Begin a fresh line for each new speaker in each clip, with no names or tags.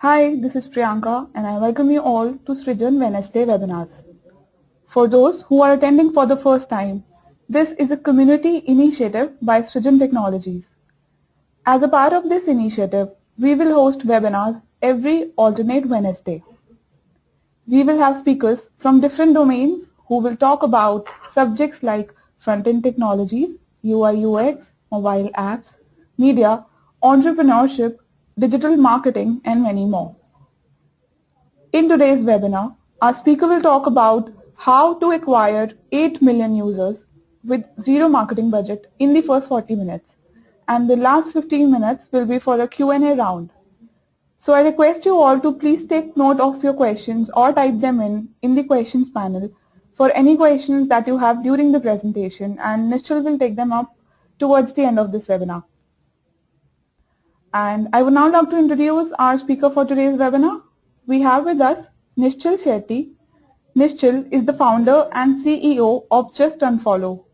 Hi, this is Priyanka and I welcome you all to Srijan Wednesday webinars. For those who are attending for the first time, this is a community initiative by Srijan Technologies. As a part of this initiative, we will host webinars every alternate Wednesday. We will have speakers from different domains who will talk about subjects like front-end technologies, UI/UX, mobile apps, media, entrepreneurship, digital marketing, and many more. In today's webinar, our speaker will talk about how to acquire 8 million users with zero marketing budget in the first 40 minutes. And the last 15 minutes will be for a Q&A round. So I request you all to please take note of your questions or type them in the questions panel for any questions that you have during the presentation, and Nischal will take them up towards the end of this webinar. And I would now like to introduce our speaker for today's webinar. We have with us Nischal Shetty. Nischal is the founder and CEO of Just Unfollow.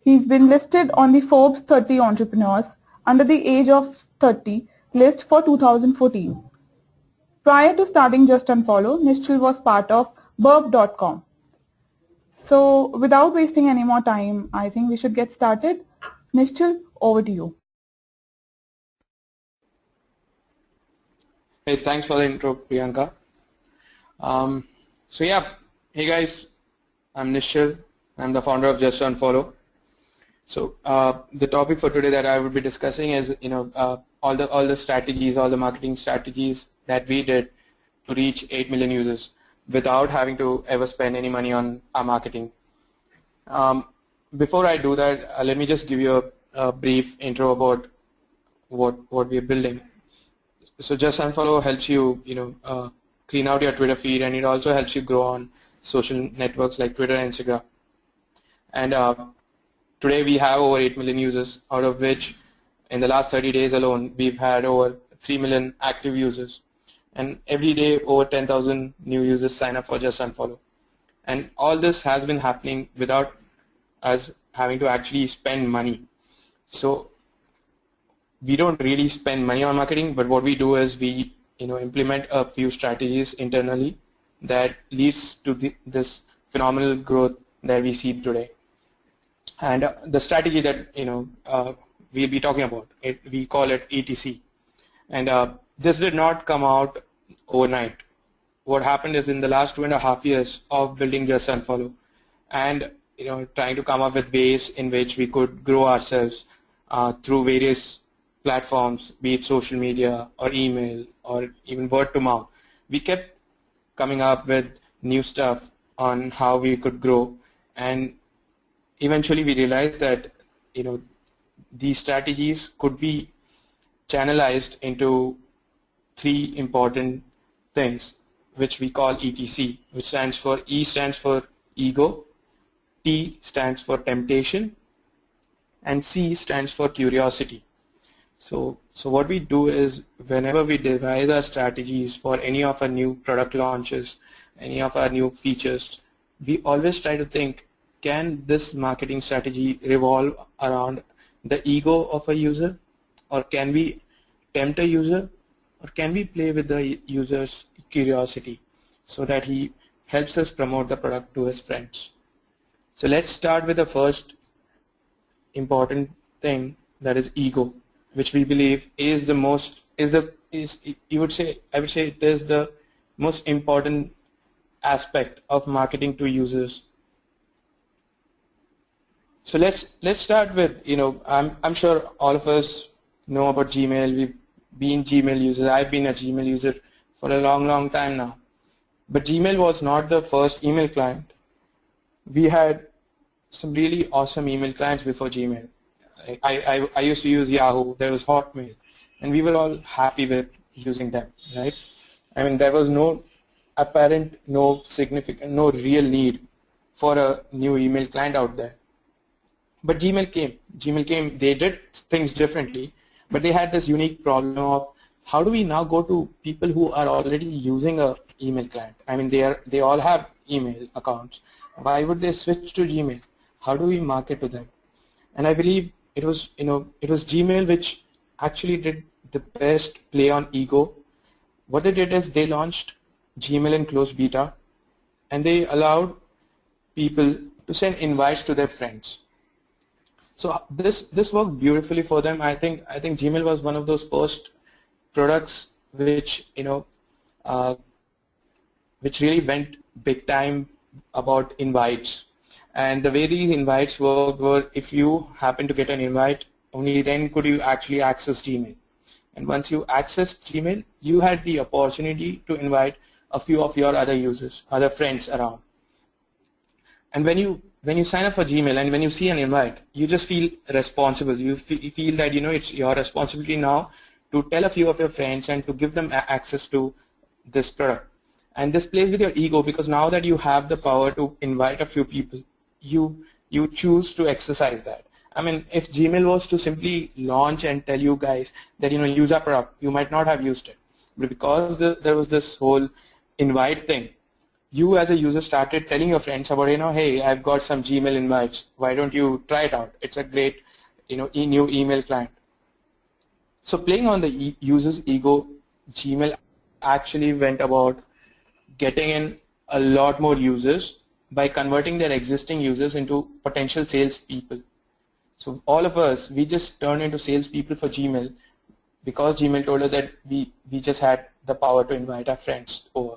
He's been listed on the Forbes 30 Entrepreneurs under the age of 30 list for 2014. Prior to starting Just Unfollow, Nischal was part of burp.com. So without wasting any more time, I think we should get started. Nischal, over to you.
Hey, thanks for the intro, Priyanka. Hey guys, I'm Nischal. I'm the founder of Just Unfollow. So the topic for today that I will be discussing is, all the strategies, all the marketing strategies that we did to reach 8 million users without having to ever spend any money on our marketing. Before I do that, let me just give you a brief intro about what we're building. So Just Unfollow helps you, clean out your Twitter feed, and it also helps you grow on social networks like Twitter and Instagram. And today we have over 8 million users, out of which in the last 30 days alone, we've had over 3 million active users. And every day over 10,000 new users sign up for Just Unfollow. And all this has been happening without us having to actually spend money. So we don't really spend money on marketing, but what we do is we implement a few strategies internally that leads to this phenomenal growth that we see today. And the strategy that we'll be talking about, we call it ETC. And this did not come out overnight. What happened is in the last 2.5 years of building Just Unfollow and trying to come up with ways in which we could grow ourselves through various platforms, be it social media or email or even word to mouth. We kept coming up with new stuff on how we could grow, and eventually we realized that these strategies could be channelized into 3 important things, which we call ETC, which stands for stands for ego, T stands for temptation, and C stands for curiosity. So what we do is whenever we devise our strategies for any of our new product launches, any of our new features, we always try to think, can this marketing strategy revolve around the ego of a user, or can we tempt a user, or can we play with the user's curiosity so that he helps us promote the product to his friends. So let's start with the first important thing, that is ego, which we believe is I would say it is the most important aspect of marketing to users. So let's start with, I'm sure all of us know about Gmail. We've been Gmail users. I've been a Gmail user for a long time now. But Gmail was not the first email client. We had some really awesome email clients before Gmail. I used to use Yahoo, there was Hotmail, and we were all happy with using them, right? I mean, there was no apparent, no significant, no real need for a new email client out there. But Gmail came, they did things differently, but they had this unique problem of how do we now go to people who are already using a email client? I mean, they all have email accounts. Why would they switch to Gmail? How do we market to them? And I believe it was Gmail which actually did the best play on ego what they did is they launched Gmail in closed beta, and they allowed people to send invites to their friends. So this worked beautifully for them. I think Gmail was one of those first products which which really went big time about invites. And the way these invites worked were, if you happen to get an invite, only then could you actually access Gmail. And once you accessed Gmail, you had the opportunity to invite a few of your other users, other friends around. And when you sign up for Gmail and when you see an invite, you just feel responsible. You feel that it's your responsibility now to tell a few of your friends and to give them access to this product. And this plays with your ego, because now that you have the power to invite a few people, you choose to exercise that. I mean, if Gmail was to simply launch and tell you guys that use our product, you might not have used it. But because there was this whole invite thing, you as a user started telling your friends about, hey, I've got some Gmail invites. Why don't you try it out? It's a great, new email client. So playing on the user's ego, Gmail actually went about getting in a lot more users by converting their existing users into potential salespeople. So all of us, we just turned into salespeople for Gmail because Gmail told us that we just had the power to invite our friends over.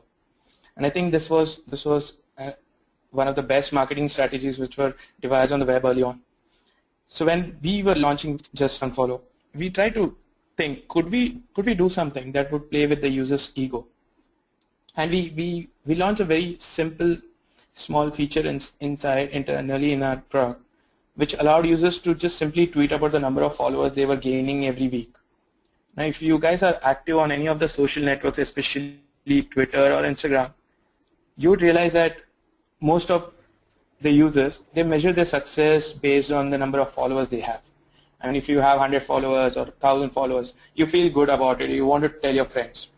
And I think this was one of the best marketing strategies which were devised on the web early on. So when we were launching Just Unfollow, we tried to think, could we do something that would play with the user's ego? And we launched a very simple, small feature internally in our product, which allowed users to just simply tweet about the number of followers they were gaining every week. Now, if you guys are active on any of the social networks, especially Twitter or Instagram, you would realize that most of the users, they measure their success based on the number of followers they have. And if you have 100 followers or 1,000 followers, you feel good about it. You want to tell your friends.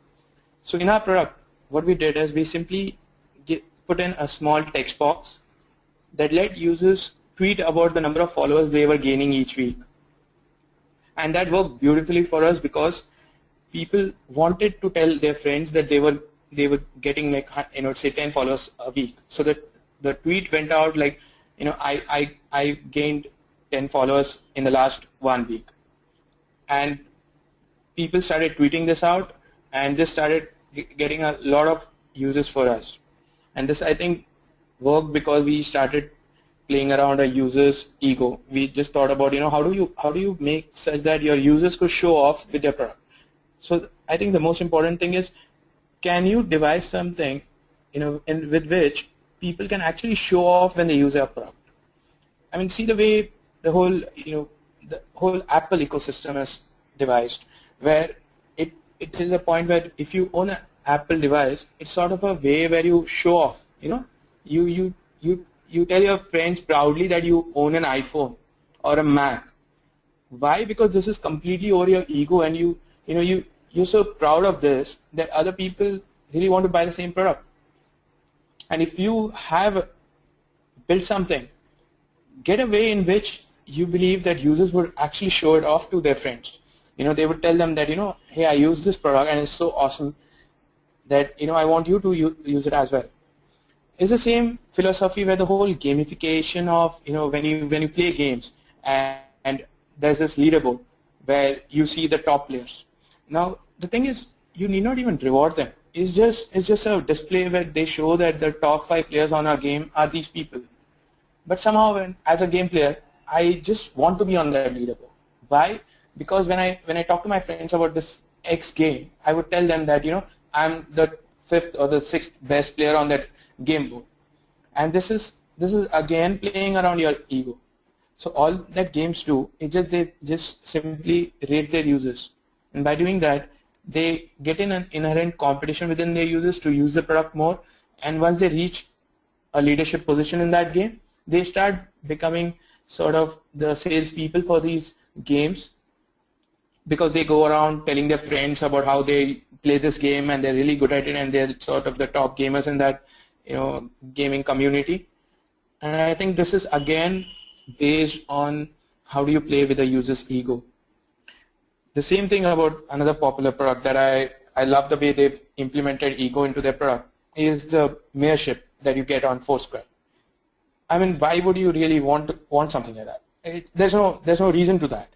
So in our product, what we did is we simply put in a small text box that let users tweet about the number of followers they were gaining each week. And that worked beautifully for us because people wanted to tell their friends that they were getting like say 10 followers a week. So that the tweet went out like I gained 10 followers in the last 1 week, and people started tweeting this out, and this started getting a lot of users for us. And this, I think, worked because we started playing around a user's ego. We just thought about how do you make such that your users could show off with their product. So I think the most important thing is, can you devise something with which people can actually show off when they use our product? I mean, see the way the whole Apple ecosystem is devised, where it is a point where if you own an Apple device, it's sort of a way where you show off. You tell your friends proudly that you own an iPhone or a Mac. Why? Because this is completely over your ego, and you're so proud of this that other people really want to buy the same product. And if you have built something, get a way in which you believe that users would actually show it off to their friends. They would tell them that, hey, I use this product and it's so awesome that, I want you to use it as well. It's the same philosophy where the whole gamification of, when you play games and there's this leaderboard where you see the top players. Now, the thing is, you need not even reward them. It's just a display where they show that the top 5 players on our game are these people. But somehow, as a game player, I just want to be on that leaderboard. Why? Because when I talk to my friends about this X game, I would tell them that I'm the 5th or the 6th best player on that game board. And this is again playing around your ego. So all that games do is they just simply rate their users. And by doing that, they get in an inherent competition within their users to use the product more. And once they reach a leadership position in that game, they start becoming sort of the salespeople for these games, because they go around telling their friends about how they play this game and they're really good at it, and they're sort of the top gamers in that gaming community. And I think this is again based on how do you play with the user's ego. The same thing about another popular product that I love the way they've implemented ego into their product is the mayorship that you get on Foursquare. I mean, why would you really want something like that? There's no reason to that.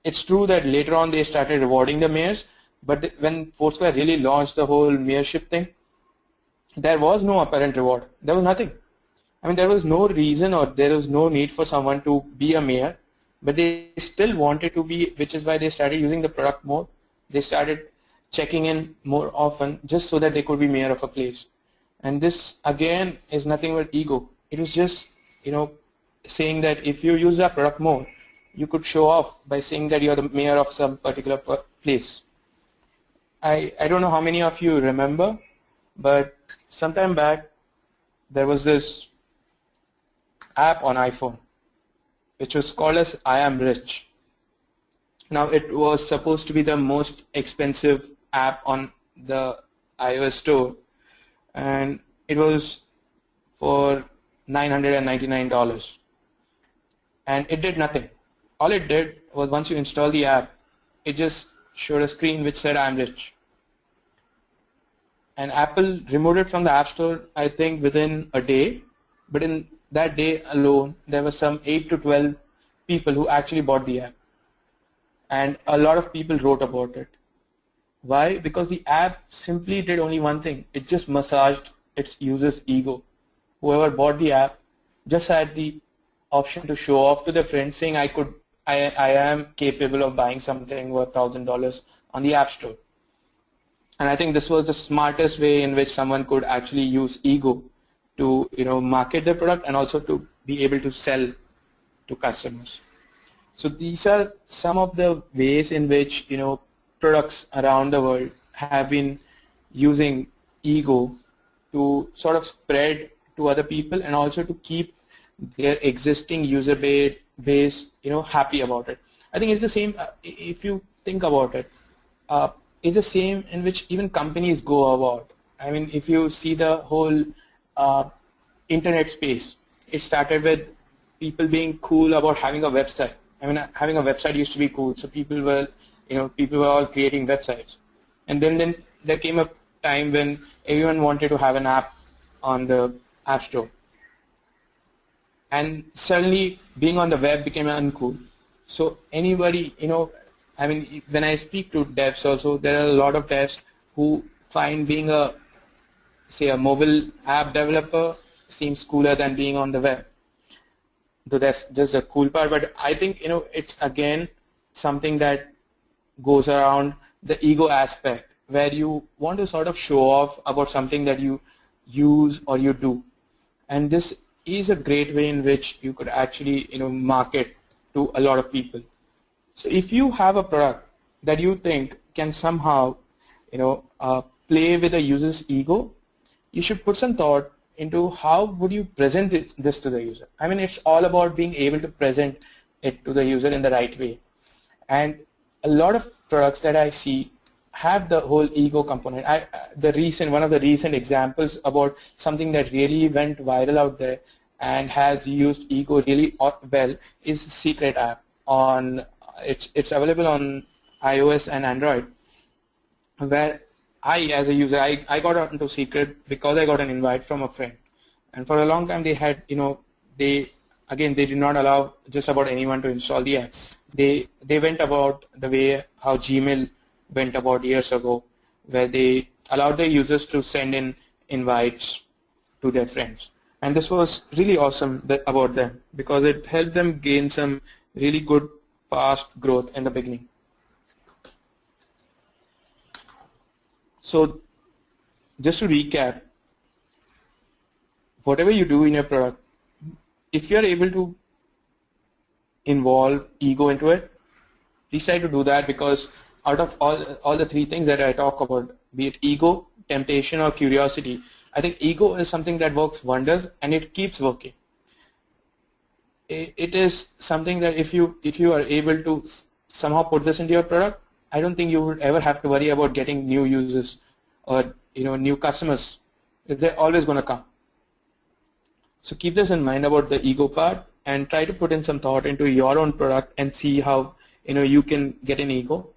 It's true that later on they started rewarding the mayors, but when Foursquare really launched the whole mayorship thing, there was no apparent reward. There was nothing. I mean, there was no reason or there was no need for someone to be a mayor, but they still wanted to be, which is why they started using the product more. They started checking in more often just so that they could be mayor of a place. And this again is nothing but ego. It was just, saying that if you use that product more, you could show off by saying that you're the mayor of some particular place. I don't know how many of you remember, but sometime back there was this app on iPhone which was called as I Am Rich. Now it was supposed to be the most expensive app on the iOS store, and it was for $999, and it did nothing. All it did was once you install the app, it just showed a screen which said I am rich. And Apple removed it from the App Store, I think, within a day. But in that day alone, there were some 8 to 12 people who actually bought the app. And a lot of people wrote about it. Why? Because the app simply did only one thing. It just massaged its user's ego. Whoever bought the app just had the option to show off to their friends saying I am capable of buying something worth $1,000 on the App Store. And I think this was the smartest way in which someone could actually use ego to market their product and also to be able to sell to customers. So these are some of the ways in which products around the world have been using ego to sort of spread to other people and also to keep their existing user base happy about it. I think it's the same if you think about it. It's the same in which even companies go about. I mean, if you see the whole internet space, it started with people being cool about having a website. I mean, having a website used to be cool, so people were all creating websites. And then there came a time when everyone wanted to have an app on the App Store. And suddenly being on the web became uncool. So anybody, I mean, when I speak to devs also, there are a lot of devs who find being a mobile app developer seems cooler than being on the web. Though that's just a cool part, but I think, it's again something that goes around the ego aspect where you want to sort of show off about something that you use or you do. And this is a great way in which you could actually, market to a lot of people. So if you have a product that you think can somehow, play with the user's ego, you should put some thought into how would you present this to the user. I mean, it's all about being able to present it to the user in the right way. And a lot of products that I see have the whole ego component. One of the recent examples about something that really went viral out there and has used ego really well is Secret app. It's available on iOS and Android, where as a user, I got onto Secret because I got an invite from a friend. And for a long time they had, they did not allow just about anyone to install the app. They went about the way how Gmail went about years ago, where they allowed their users to send in invites to their friends. And this was really awesome about them because it helped them gain some really good fast growth in the beginning. So just to recap, whatever you do in your product, if you're able to involve ego into it, please try to do that, because out of all the three things that I talk about, be it ego, temptation, or curiosity, I think ego is something that works wonders and it keeps working. It is something that if you are able to somehow put this into your product, I don't think you would ever have to worry about getting new users or new customers. They're always going to come. So keep this in mind about the ego part and try to put in some thought into your own product and see how you can get an ego.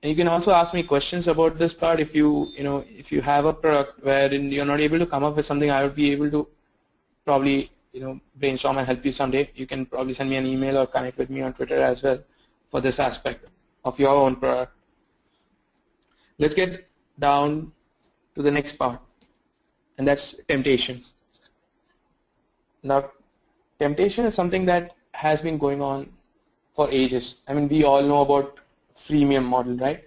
And you can also ask me questions about this part. If if you have a product wherein you're not able to come up with something, I would be able to probably brainstorm and help you someday. You can probably send me an email or connect with me on Twitter as well for this aspect of your own product. Let's get down to the next part, and that's temptation. Now, temptation is something that has been going on for ages. I mean, we all know about freemium model, right?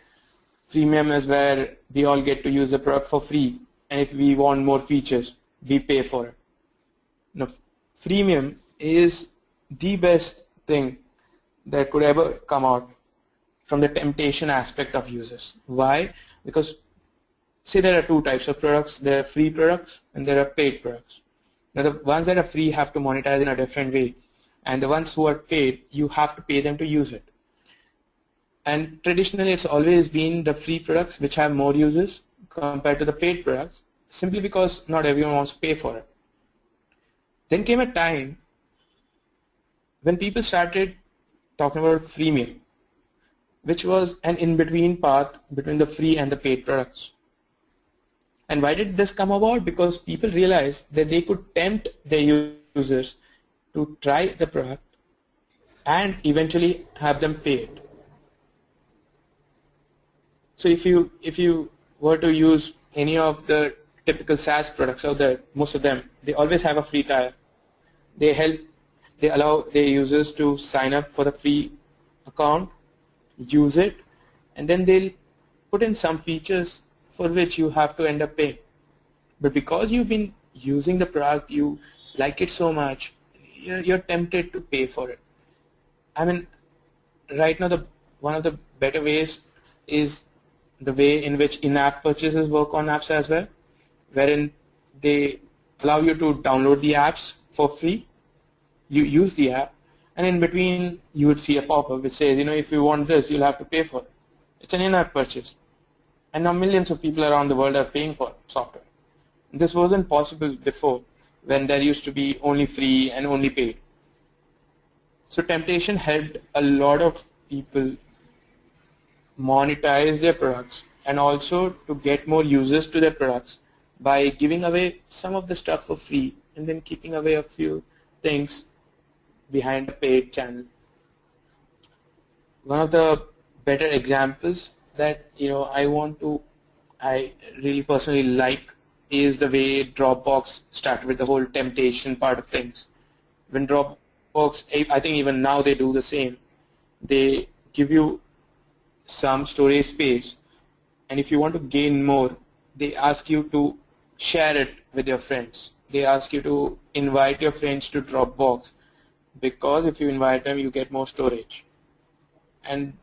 Freemium is where we all get to use the product for free, and if we want more features, we pay for it. Now, freemium is the best thing that could ever come out from the temptation aspect of users. Why? Because say there are two types of products. There are free products and there are paid products. Now the ones that are free have to monetize in a different way, and the ones who are paid, you have to pay them to use it. And traditionally it's always been the free products which have more users compared to the paid products, simply because not everyone wants to pay for it. Then came a time when people started talking about freemium, which was an in-between path between the free and the paid products. And why did this come about? Because people realized that they could tempt their users to try the product and eventually have them pay it. So if you were to use any of the typical SaaS products out there, most of them, they always have a free trial. They allow their users to sign up for the free account, use it, and then they'll put in some features for which you have to end up paying. But because you've been using the product, you like it so much, you're tempted to pay for it. I mean, right now one of the better ways is the way in which in-app purchases work on apps as well, wherein they allow you to download the apps for free. You use the app, and in between you would see a pop-up which says, if you want this, you'll have to pay for it. It's an in-app purchase. And now millions of people around the world are paying for software. This wasn't possible before, when there used to be only free and only paid. So temptation helped a lot of people monetize their products and also to get more users to their products by giving away some of the stuff for free and then keeping away a few things behind a paid channel. One of the better examples that I really personally like is the way Dropbox started with the whole temptation part of things. When Dropbox, I think even now they do the same. They give you some storage space, and if you want to gain more, they ask you to share it with your friends. They ask you to invite your friends to Dropbox, because if you invite them, you get more storage. And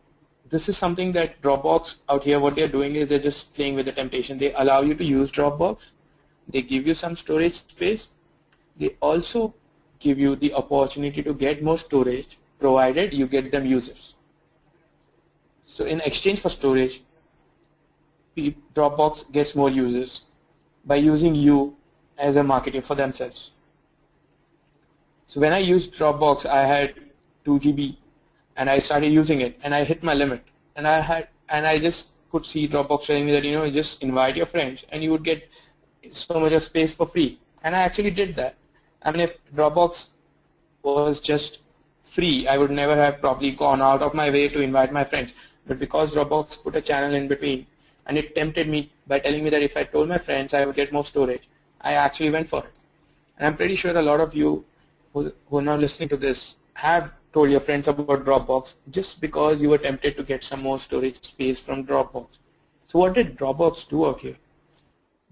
this is something that Dropbox out here, what they're doing is they're just playing with the temptation. They allow you to use Dropbox. They give you some storage space. They also give you the opportunity to get more storage, provided you get them users. So in exchange for storage, Dropbox gets more users by using you as a marketing for themselves. So when I used Dropbox, I had 2 GB and I started using it and I hit my limit, and I just could see Dropbox telling me that you just invite your friends and you would get so much of space for free. And I actually did that. I mean, if Dropbox was just free, I would never have probably gone out of my way to invite my friends. But because Dropbox put a channel in between and it tempted me by telling me that if I told my friends I would get more storage, I actually went for it. And I'm pretty sure a lot of you who are now listening to this have told your friends about Dropbox just because you were tempted to get some more storage space from Dropbox. So what did Dropbox do out here?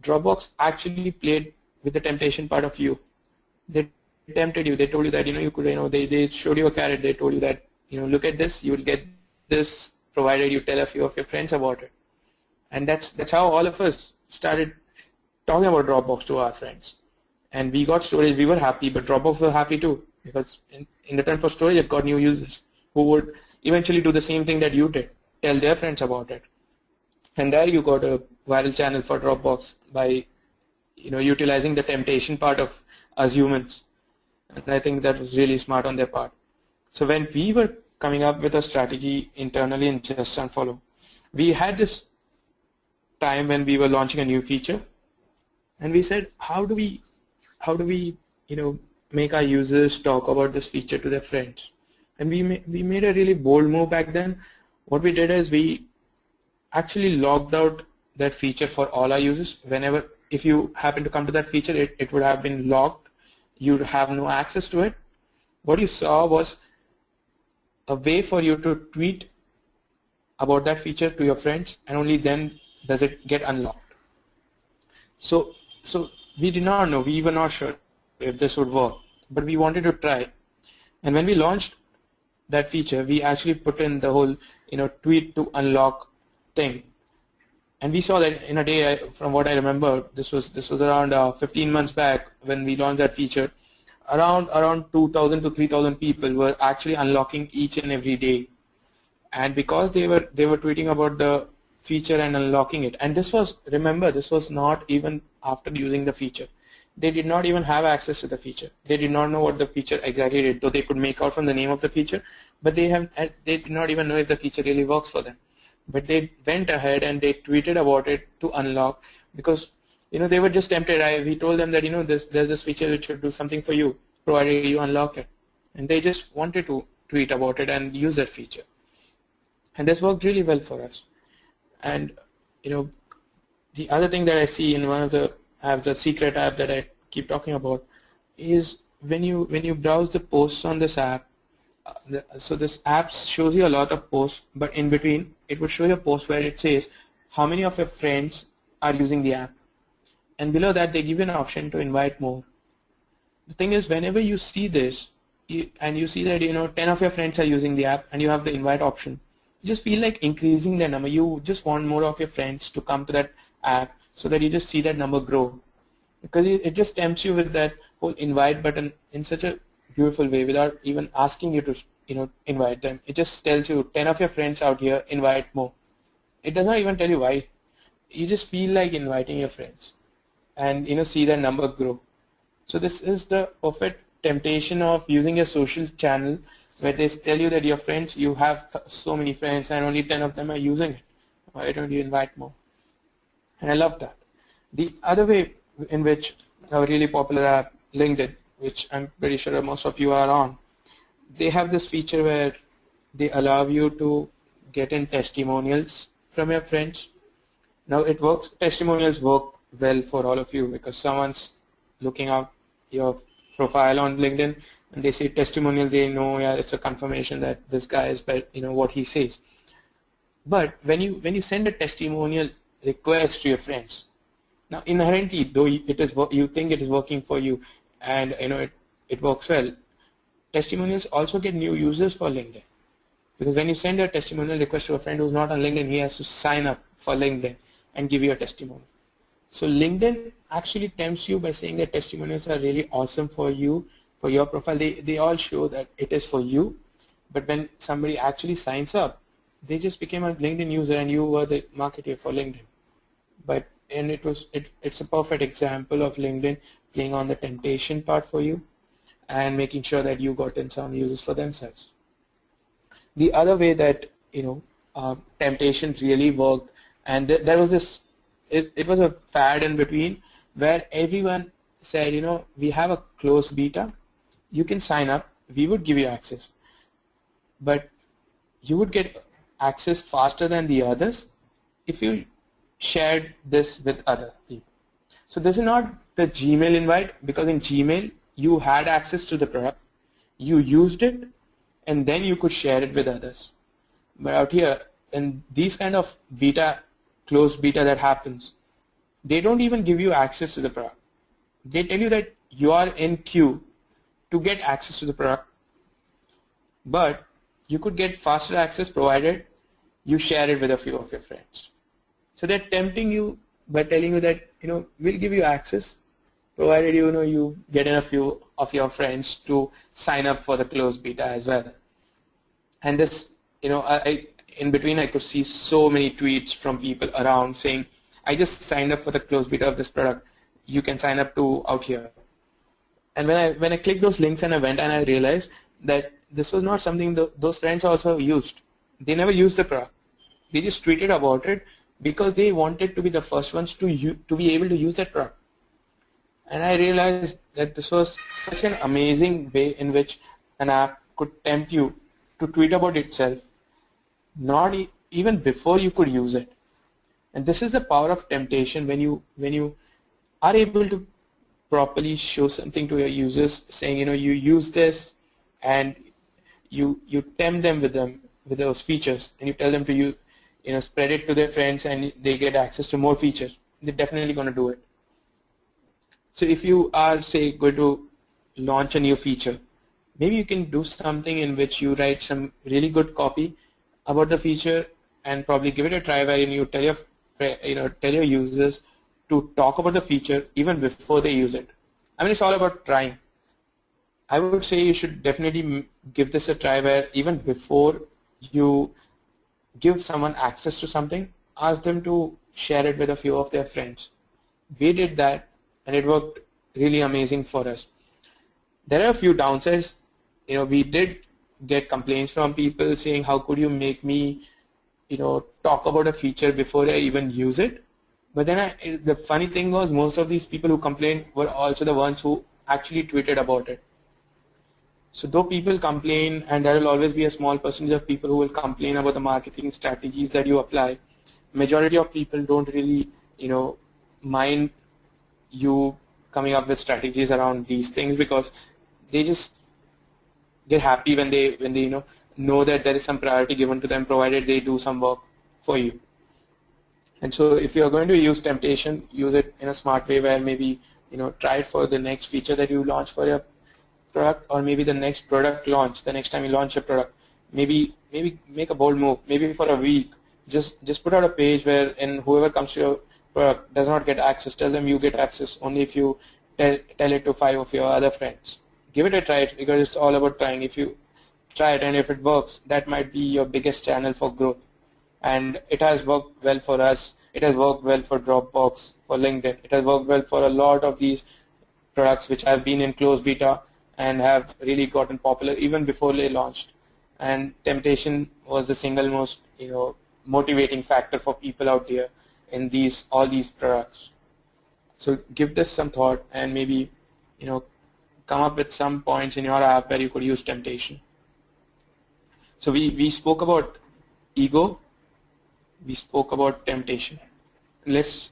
Dropbox actually played with the temptation part of you. They tempted you. They told you that you could, they showed you a carrot. They told you that look at this, you will get this provided you tell a few of your friends about it. And that's how all of us started talking about Dropbox to our friends. And we got storage. We were happy, but Dropbox was happy too, because in return for storage, it got new users who would eventually do the same thing that you did, tell their friends about it. And there you got a viral channel for Dropbox by utilizing the temptation part of us humans. And I think that was really smart on their part. So when we were coming up with a strategy internally in Just Unfollow, We had this time when we were launching a new feature, and we said, how do we make our users talk about this feature to their friends? And we made a really bold move back then. What we did is we actually logged out that feature for all our users. Whenever, if you happen to come to that feature, it would have been logged. You'd have no access to it. What you saw was a way for you to tweet about that feature to your friends, and only then does it get unlocked. So we did not know, we were not sure if this would work, but we wanted to try. And when we launched that feature, we actually put in the whole tweet to unlock thing, and we saw that in a day. From what I remember, this was around 15 months back when we launched that feature. Around 2,000 to 3,000 people were actually unlocking each and every day, and because they were tweeting about the feature and unlocking it. And this was not even after using the feature. They did not even have access to the feature. They did not know what the feature exactly did, though they could make out from the name of the feature, but they did not even know if the feature really works for them. But they went ahead and they tweeted about it to unlock, because they were just tempted. We told them that there's this feature which should do something for you, provided you unlock it, and they just wanted to tweet about it and use that feature. And this worked really well for us. And the other thing that I see in one of the apps, the secret app that I keep talking about, is when you browse the posts on this app. So this app shows you a lot of posts, but in between it would show you a post where it says how many of your friends are using the app, and below that they give you an option to invite more. The thing is, whenever you see this and you see that 10 of your friends are using the app and you have the invite option, you just feel like increasing their number. You just want more of your friends to come to that app so that you just see that number grow, because it just tempts you with that whole invite button in such a beautiful way without even asking you to invite them. It just tells you 10 of your friends out here, invite more. It does not even tell you why. You just feel like inviting your friends and see that number grow. So this is the perfect temptation of using a social channel where they tell you that your friends, you have so many friends and only 10 of them are using it. Why don't you invite more? And I love that. The other way in which a really popular app, LinkedIn, which I'm pretty sure most of you are on, they have this feature where they allow you to get in testimonials from your friends. Now it works, testimonials work well for all of you because someone's looking up your profile on LinkedIn and they see testimonial, they know, yeah, it's a confirmation that this guy is, what he says. But when you send a testimonial request to your friends, now inherently, though you think it is working for you and it works well, testimonials also get new users for LinkedIn, because when you send a testimonial request to a friend who's not on LinkedIn, he has to sign up for LinkedIn and give you a testimonial. So LinkedIn actually tempts you by saying that testimonials are really awesome for you, for your profile. They all show that it is for you, but when somebody actually signs up, they just became a LinkedIn user and you were the marketer for LinkedIn. And it's a perfect example of LinkedIn playing on the temptation part for you and making sure that you got in some users for themselves. The other way that temptation really worked, and there was this, it was a fad in between where everyone said, we have a closed beta, you can sign up, we would give you access, but you would get access faster than the others if you shared this with other people. So this is not the Gmail invite, because in Gmail you had access to the product, you used it, and then you could share it with others. But out here, in these kind of beta, closed beta that happens, they don't even give you access to the product. They tell you that you are in queue to get access to the product, but you could get faster access provided you share it with a few of your friends. So they're tempting you by telling you that we'll give you access provided you get in a few of your friends to sign up for the closed beta as well. And this, in between I could see so many tweets from people around saying, I just signed up for the closed beta of this product, you can sign up to out here. And when I clicked those links and I went and I realized that this was not something those friends also used. They never used the product. They just tweeted about it because they wanted to be the first ones to be able to use that product. And I realized that this was such an amazing way in which an app could tempt you to tweet about itself, not even before you could use it. And this is the power of temptation when you are able to properly show something to your users, saying, you use this, and you tempt them with those features, and you tell them to spread it to their friends, and they get access to more features. They're definitely going to do it. So if you are, say, going to launch a new feature, maybe you can do something in which you write some really good copy about the feature and probably give it a try, where you tell your users to talk about the feature even before they use it. I mean, it's all about trying. I would say you should definitely give this a try, where even before you give someone access to something, ask them to share it with a few of their friends. We did that, and it worked really amazing for us. There are a few downsides. We did get complaints from people saying, how could you make me talk about a feature before I even use it? But then the funny thing was, most of these people who complained were also the ones who actually tweeted about it. So though people complain, and there will always be a small percentage of people who will complain about the marketing strategies that you apply, majority of people don't really mind you coming up with strategies around these things, because they just get happy when they know that there is some priority given to them, provided they do some work for you. And so if you are going to use temptation, use it in a smart way, where maybe try it for the next feature that you launch for your product, or maybe the next product launch, the next time you launch a product. Maybe make a bold move. Maybe for a week, just put out a page where, and whoever comes to your product does not get access, tell them you get access only if you tell it to 5 of your other friends. Give it a try, because it's all about trying. If you try it and if it works, that might be your biggest channel for growth. And it has worked well for us. It has worked well for Dropbox, for LinkedIn. It has worked well for a lot of these products which have been in closed beta and have really gotten popular even before they launched. And temptation was the single most motivating factor for people out there in all these products. So give this some thought, and maybe come up with some points in your app where you could use temptation. So we spoke about ego, we spoke about temptation. Let's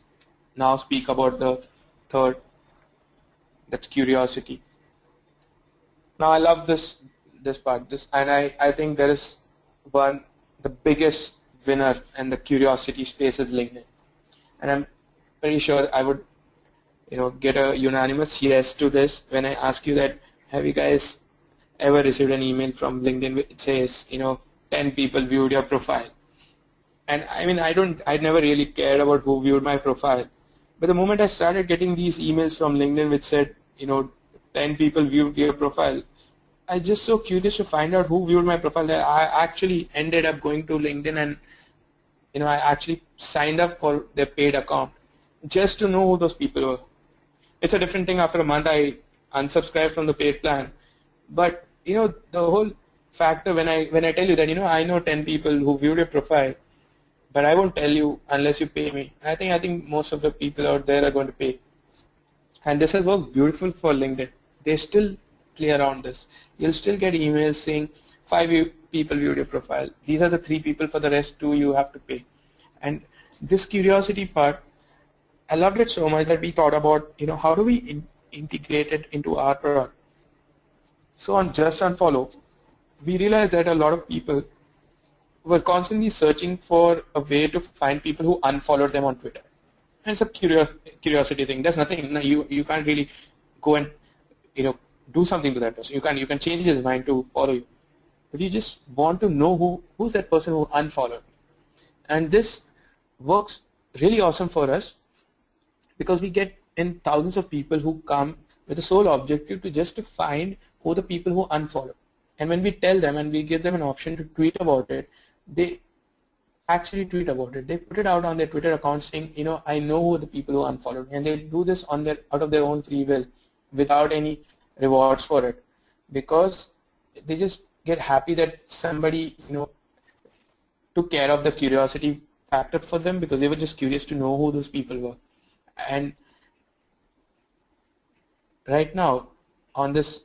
now speak about the third, that's curiosity. Now I love this part, and I think there is the biggest winner in the curiosity space is LinkedIn. And I'm pretty sure I would get a unanimous yes to this when I ask you that, have you guys ever received an email from LinkedIn which says 10 people viewed your profile? And I mean, I never really cared about who viewed my profile, but the moment I started getting these emails from LinkedIn which said 10 people viewed your profile, I just so curious to find out who viewed my profile that I actually ended up going to LinkedIn, and I actually signed up for their paid account just to know who those people were. It's a different thing after a month I unsubscribed from the paid plan, but the whole factor when I tell you that I know 10 people who viewed your profile, but I won't tell you unless you pay me. I think most of the people out there are going to pay, and this has worked beautiful for LinkedIn. They still play around this. You'll still get emails saying 5 people viewed your profile. These are the 3 people, for the rest 2 you have to pay. And this curiosity part, I loved it so much that we thought about how do we integrate it into our product. So on Just Unfollow, we realized that a lot of people were constantly searching for a way to find people who unfollowed them on Twitter. And it's a curiosity thing. There's nothing, you can't really go and do something to that person. You can change his mind to follow you, but you just want to know who's that person who unfollowed. And this works really awesome for us, because we get in thousands of people who come with the sole objective to find who the people who unfollow. And when we tell them and we give them an option to tweet about it, they actually tweet about it. They put it out on their Twitter account saying, I know who the people who unfollowed me, and they do this out of their own free will, without any rewards for it, because they just get happy that somebody took care of the curiosity factor for them, because they were just curious to know who those people were. And right now, on this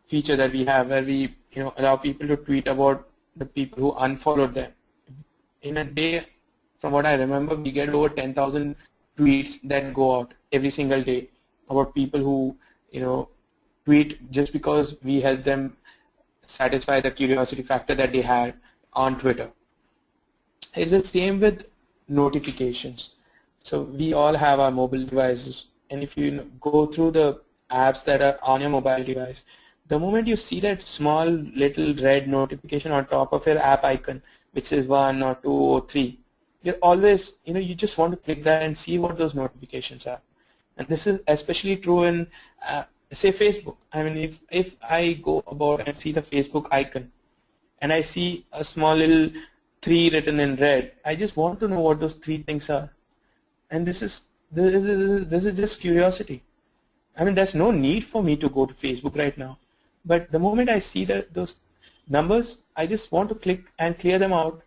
feature that we have, where we allow people to tweet about the people who unfollowed them, in a day, from what I remember, we get over 10,000 tweets that go out every single day about people who tweet just because we help them satisfy the curiosity factor that they had on Twitter. It's the same with notifications. So we all have our mobile devices, and if you go through the apps that are on your mobile device, the moment you see that small little red notification on top of your app icon, which says 1 or 2 or 3, you're always, you just want to click that and see what those notifications are. And this is especially true in, say, Facebook. I mean, if I go about and see the Facebook icon, and I see a small little 3 written in red, I just want to know what those 3 things are. And this is just curiosity. I mean, there's no need for me to go to Facebook right now. But the moment I see those numbers, I just want to click and clear them out,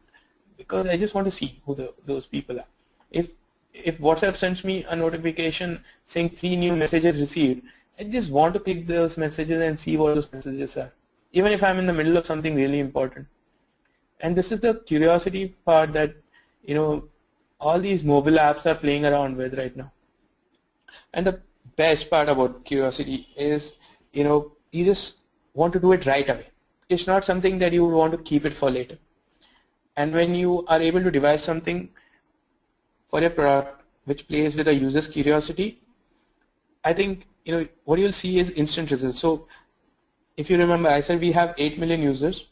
because I just want to see who those people are. If WhatsApp sends me a notification saying 3 new messages received, I just want to click those messages and see what those messages are, even if I'm in the middle of something really important. And this is the curiosity part that all these mobile apps are playing around with right now. And the best part about curiosity is you just want to do it right away. It's not something that you would want to keep it for later. And when you are able to devise something for your product which plays with a user's curiosity, I think what you'll see is instant results. So if you remember, I said we have 8 million users,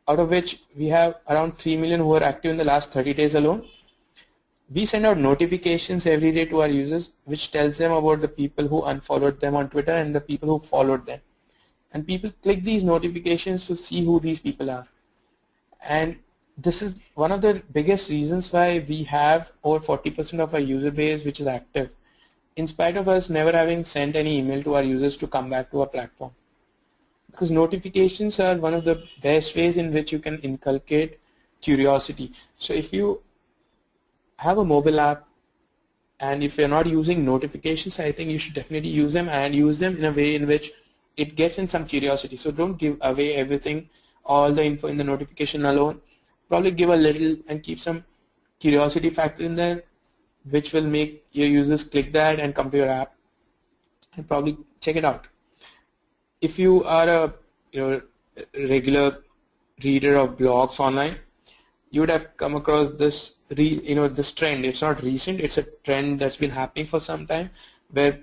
out of which we have around 3 million who are active in the last 30 days alone. We send out notifications every day to our users which tells them about the people who unfollowed them on Twitter and the people who followed them. And people click these notifications to see who these people are. And this is one of the biggest reasons why we have over 40% of our user base which is active, in spite of us never having sent any email to our users to come back to our platform. Because notifications are one of the best ways in which you can inculcate curiosity. So if you have a mobile app and if you're not using notifications, I think you should definitely use them, and use them in a way in which it gets in some curiosity. So don't give away everything, all the info in the notification alone. Probably give a little and keep some curiosity factor in there, which will make your users click that and come to your app and probably check it out. If you are a regular reader of blogs online, you would have come across this this trend. It's not recent, it's a trend that's been happening for some time, where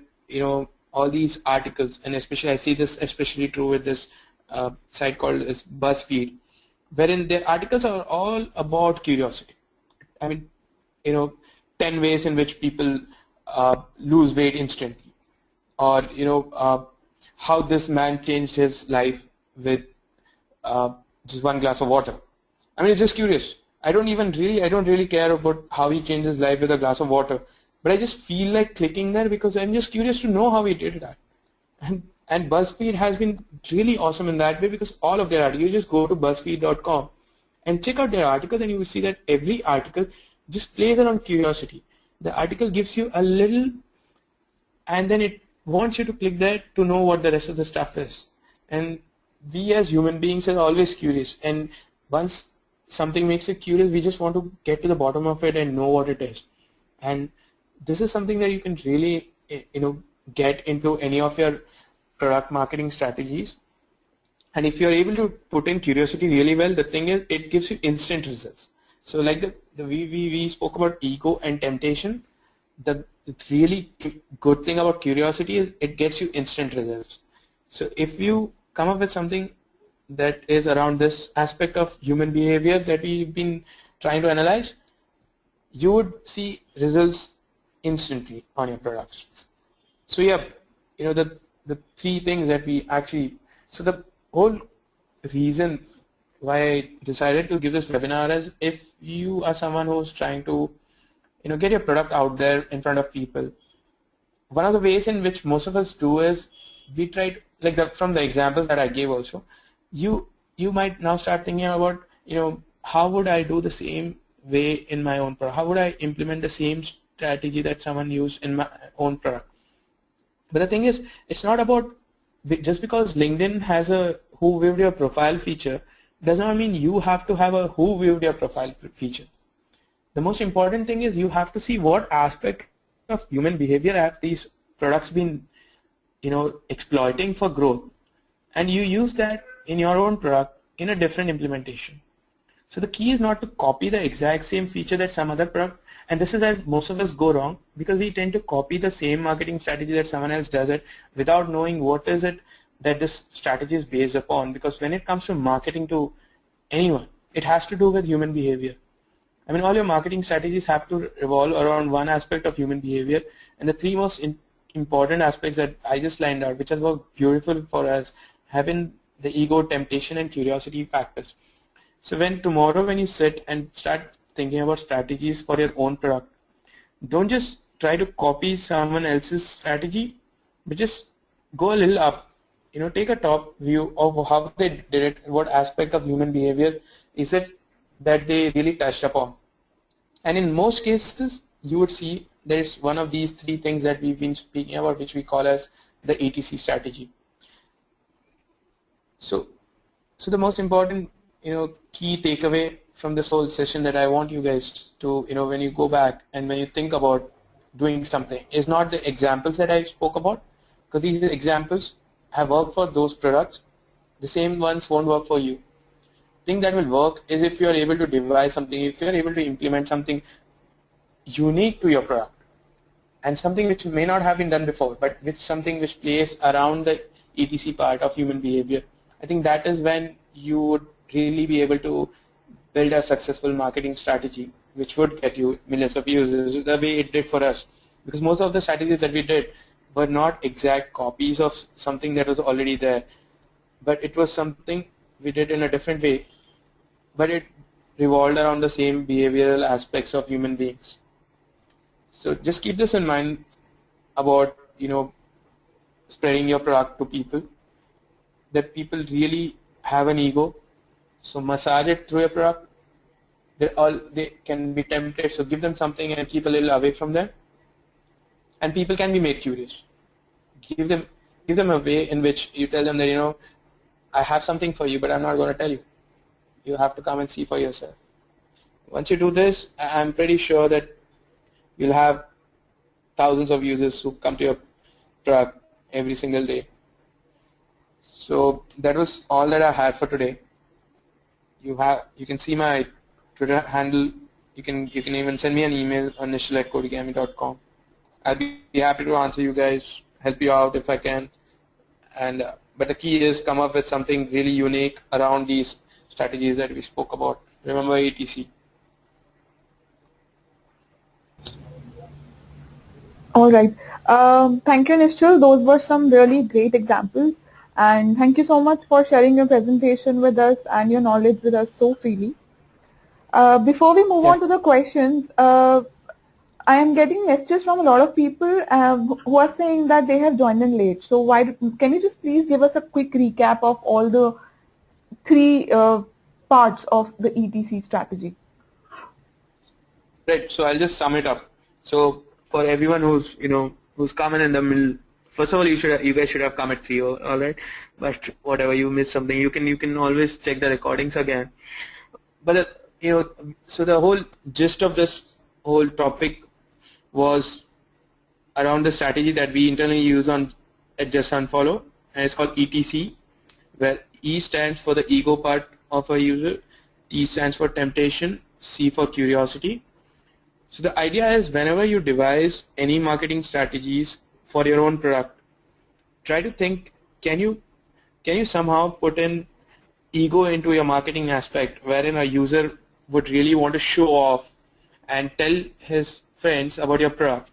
all these articles, and especially I see this especially true with this site called BuzzFeed, wherein their articles are all about curiosity. I mean, 10 ways in which people lose weight instantly, or how this man changed his life with just 1 glass of water. I mean, it's just curious. I don't really care about how he changed his life with a glass of water, but I just feel like clicking there because I'm just curious to know how he did that. And BuzzFeed has been really awesome in that way, because all of their articles, you just go to buzzfeed.com and check out their articles, and you will see that every article just plays around curiosity. The article gives you a little, and then it wants you to click that to know what the rest of the stuff is. And we as human beings are always curious, and once something makes it curious, we just want to get to the bottom of it and know what it is. And this is something that you can really get into any of your product marketing strategies. And if you're able to put in curiosity really well, the thing is, it gives you instant results. So like we spoke about ego and temptation. The really good thing about curiosity is it gets you instant results. So if you come up with something that is around this aspect of human behavior that we've been trying to analyze, you would see results instantly on your products. So yeah, the 3 things that we actually, so the whole reason why I decided to give this webinar is, if you are someone who's trying to get your product out there in front of people, one of the ways in which most of us do is we try to, like from the examples that I gave also, you might now start thinking about how would I do the same way in my own product? How would I implement the same strategy that someone used in my own product? But the thing is, it's not about just because LinkedIn has a who viewed your profile feature does not mean you have to have a who viewed your profile feature. The most important thing is you have to see what aspect of human behavior have these products been, exploiting for growth, and you use that in your own product in a different implementation. So the key is not to copy the exact same feature that some other product, and this is where most of us go wrong, because we tend to copy the same marketing strategy that someone else does it without knowing what is it that this strategy is based upon. Because when it comes to marketing to anyone, it has to do with human behavior. I mean, all your marketing strategies have to revolve around one aspect of human behavior, and the three most important aspects that I just lined out, which has worked beautiful for us, have been the ego, temptation, and curiosity factors. So tomorrow when you sit and start thinking about strategies for your own product, don't just try to copy someone else's strategy, but just go a little up. Take a top view of how they did it, what aspect of human behavior is it that they really touched upon. And in most cases, you would see there's one of these three things that we've been speaking about, which we call as the ATC strategy. So the most important key takeaway from this whole session that I want you guys to, when you go back and when you think about doing something, is not the examples that I spoke about, because these examples have worked for those products. The same ones won't work for you. The thing that will work is if you are able to devise something, if you are able to implement something unique to your product, and something which may not have been done before, but with something which plays around the ETC part of human behavior. I think that is when you would really be able to build a successful marketing strategy which would get you millions of users the way it did for us. Because most of the strategies that we did were not exact copies of something that was already there, but it was something we did in a different way, but it revolved around the same behavioral aspects of human beings. So just keep this in mind about spreading your product to people, that people really have an ego. So massage it through your product. They can be tempted, so give them something and keep a little away from them. And people can be made curious. Give them a way in which you tell them that I have something for you, but I'm not going to tell you. You have to come and see for yourself. Once you do this, I'm pretty sure that you'll have thousands of users who come to your product every single day. So that was all that I had for today. You can see my Twitter handle. You can even send me an email on nischal@codigami.com. I'll be happy to answer you guys, help you out if I can. And but the key is come up with something really unique around these strategies that we spoke about. Remember ATC.
All right. Thank you, Nischal. Those were some really great examples. And thank you so much for sharing your presentation with us and your knowledge with us so freely. Before we move on to the questions, I am getting messages from a lot of people who are saying that they have joined in late. So can you just please give us a quick recap of all the three parts of the ETC strategy?
Right. So I'll just sum it up. So for everyone who's coming in the middle, first of all, you guys should have come at 3, all right. But whatever, you missed something, you can always check the recordings again. But so the whole gist of this whole topic was around the strategy that we internally use at Just Unfollow, and it's called ETC, where E stands for the ego part of a user, T stands for temptation, C for curiosity. So the idea is whenever you devise any marketing strategies for your own product, try to think, can you somehow put in ego into your marketing aspect, wherein a user would really want to show off and tell his friends about your product,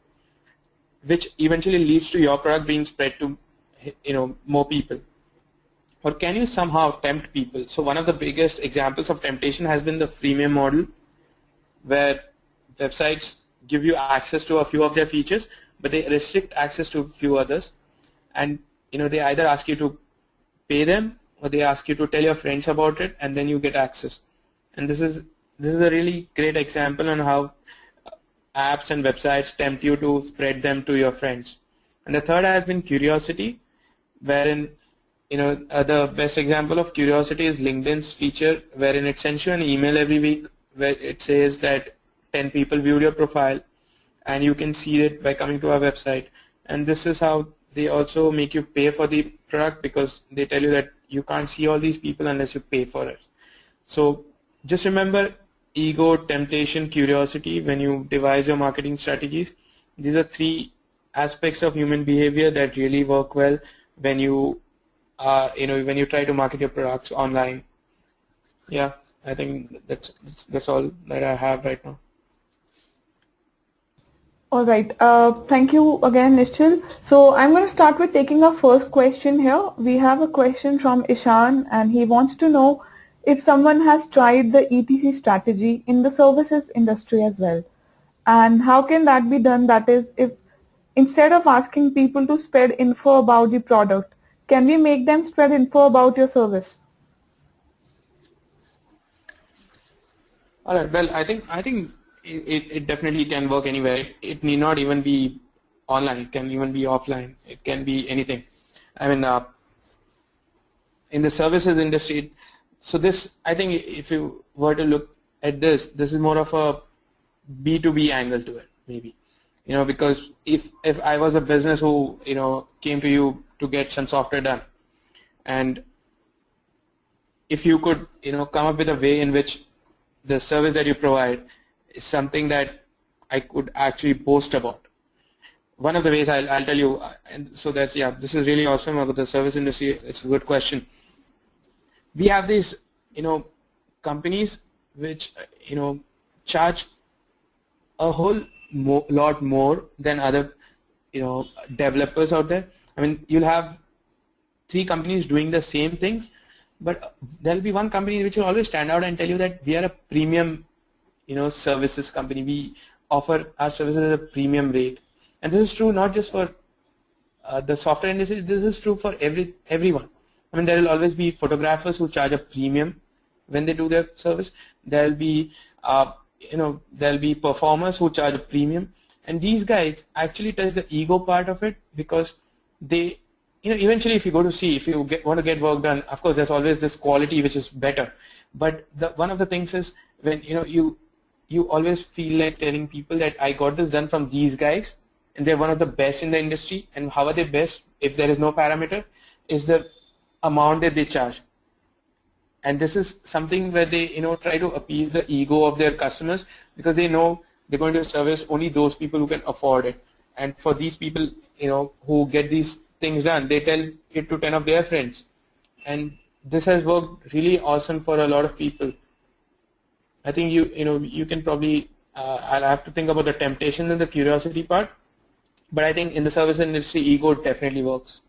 which eventually leads to your product being spread to more people. Or can you somehow tempt people? So one of the biggest examples of temptation has been the freemium model, where websites give you access to a few of their features, but they restrict access to a few others, and they either ask you to pay them or they ask you to tell your friends about it, and then you get access. And this is a really great example on how apps and websites tempt you to spread them to your friends. And the third has been curiosity, wherein the best example of curiosity is LinkedIn's feature, wherein it sends you an email every week where it says that 10 people viewed your profile, and you can see it by coming to our website. And this is how they also make you pay for the product, because they tell you that you can't see all these people unless you pay for it. So just remember ego, temptation, curiosity when you devise your marketing strategies. These are three aspects of human behavior that really work well when you when you try to market your products online. Yeah, I think that's all that I have right now.
All right. Thank you again, Nischal. So I'm going to start with taking our first question here. We have a question from Ishan, and he wants to know if someone has tried the ETC strategy in the services industry as well, and how can that be done? That is, if instead of asking people to spread info about the product, can we make them spread info about your service?
All right. Well, I think it definitely can work anywhere. It need not even be online. It can even be offline. It can be anything. I mean, in the services industry, so this, I think if you were to look at this is more of a B2B angle to it, maybe. Because if I was a business who came to you to get some software done, and if you could come up with a way in which the service that you provide is something that I could actually boast about. One of the ways I'll tell you, and so that's, yeah, this is really awesome about the service industry. It's a good question. We have these companies which charge a whole lot more than other developers out there. I mean, you'll have 3 companies doing the same things, but there'll be one company which will always stand out and tell you that we are a premium services company. We offer our services at a premium rate. And this is true not just for the software industry, this is true for everyone. I mean, there will always be photographers who charge a premium when they do their service. There'll be there'll be performers who charge a premium, and these guys actually touch the ego part of it, because they eventually if you go to see, if you want to get work done, of course there's always this quality which is better, but one of the things is when you always feel like telling people that I got this done from these guys and they're one of the best in the industry. And how are they best? If there is no parameter, is the amount that they charge. And this is something where they try to appease the ego of their customers, because they know they're going to service only those people who can afford it. And for these people who get these things done, they tell it to 10 of their friends, and this has worked really awesome for a lot of people. I think you can probably I'll have to think about the temptation and the curiosity part, but I think in the service industry, ego definitely works.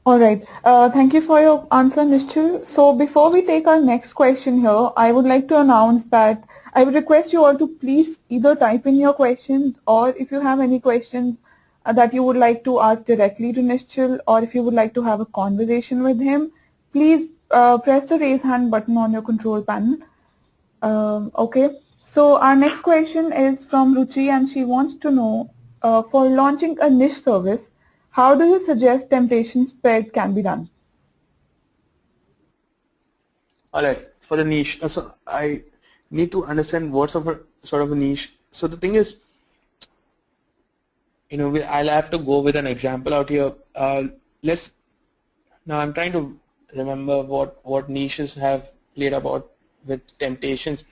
All right. Thank you for your answer, Nischal. So before we take our next question here, I would like to announce that I would request you all to please either type in your questions, or if you have any questions that you would like to ask directly to Nischal, or if you would like to have a conversation with him, please press the raise hand button on your control panel. Okay. So our next question is from Ruchi, and she wants to know, for launching a niche service, how do you suggest temptation spread can be done?
All right, for the niche, so I need to understand what sort of a niche. So the thing is, I'll have to go with an example out here. Now I'm trying to remember what niches have played about with temptations.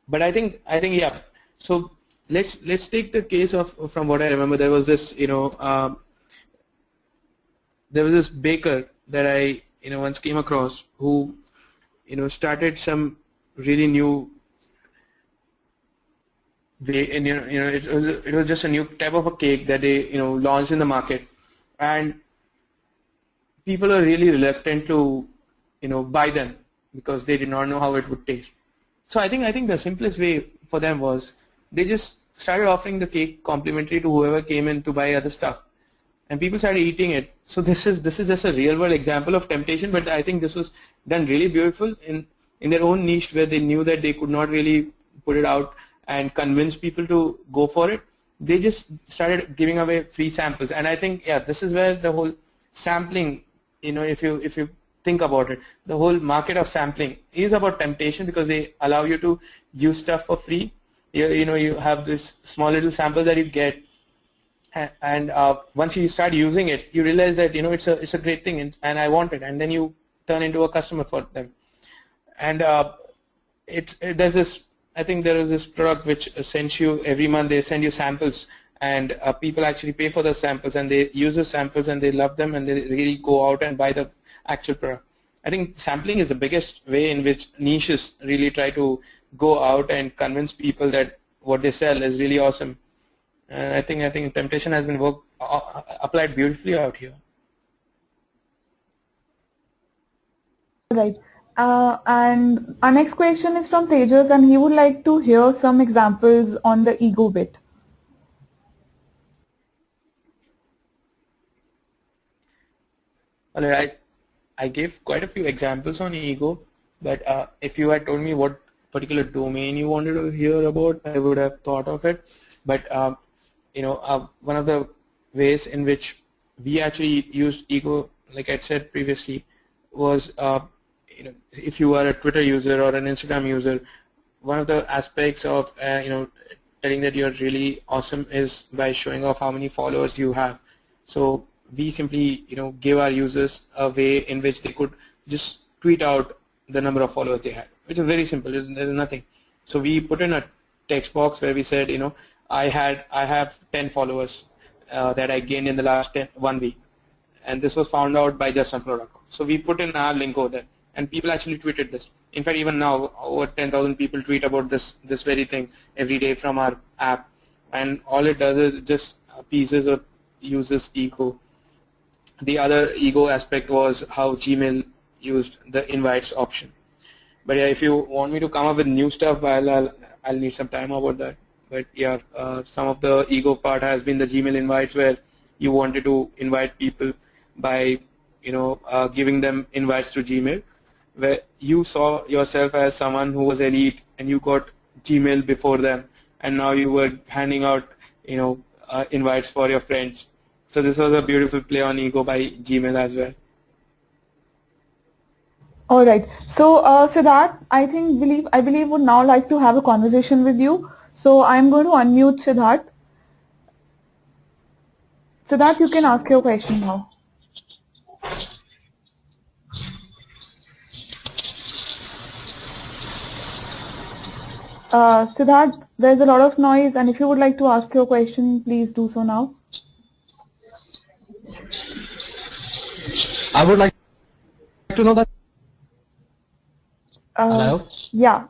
But I think yeah. So let's take the case of, from what I remember, there was this there was this baker that I once came across who started some really new way, and it was just a new type of a cake that they launched in the market, and people are really reluctant to buy them because they did not know how it would taste. So I think the simplest way for them was they just started offering the cake complimentary to whoever came in to buy other stuff. and people started eating it. So this is just a real world example of temptation, but I think this was done really beautiful in their own niche, where they knew that they could not really put it out and convince people to go for it. They just started giving away free samples, and I think, yeah, this is where the whole sampling, if you think about it, the whole market of sampling is about temptation, because they allow you to use stuff for free. You have this small little sample that you get, and once you start using it, you realize that it's a great thing, and I want it, and then you turn into a customer for them. And there's this, I think there is this product which sends you every month, they send you samples, and people actually pay for the samples, and they use the samples and they love them, and they really go out and buy the actual product. I think sampling is the biggest way in which niches really try to go out and convince people that what they sell is really awesome. And I think temptation has been applied beautifully out here.
Right. And our next question is from Tejas, and he would like to hear some examples on the ego bit.
All right. I gave quite a few examples on ego, but if you had told me what particular domain you wanted to hear about, I would have thought of it. But one of the ways in which we actually used ego, like I said previously, was if you are a Twitter user or an Instagram user, one of the aspects of telling that you're really awesome is by showing off how many followers you have. So we simply give our users a way in which they could just tweet out the number of followers they had, which is very simple. There's nothing. So we put in a text box where we said, I have 10 followers that I gained in the last 1 week, and this was found out by JustUnfollow.com. So we put in our link over there, and people actually tweeted this. In fact, even now, over 10,000 people tweet about this very thing every day from our app, and all it does is just appeases or uses ego. The other ego aspect was how Gmail used the invites option. But yeah, if you want me to come up with new stuff, I'll need some time about that. But yeah, some of the ego part has been the Gmail invites, where you wanted to invite people by giving them invites to Gmail, where you saw yourself as someone who was elite and you got Gmail before them, and now you were handing out invites for your friends. So this was a beautiful play on ego by Gmail as well.
All right. So Siddharth, I believe would now like to have a conversation with you. So I'm going to unmute Siddharth. Siddharth, you can ask your question now. Siddharth, there's a lot of noise, and if you would like to ask your question, please do so now.
I would like to know that. Hello?
Yeah.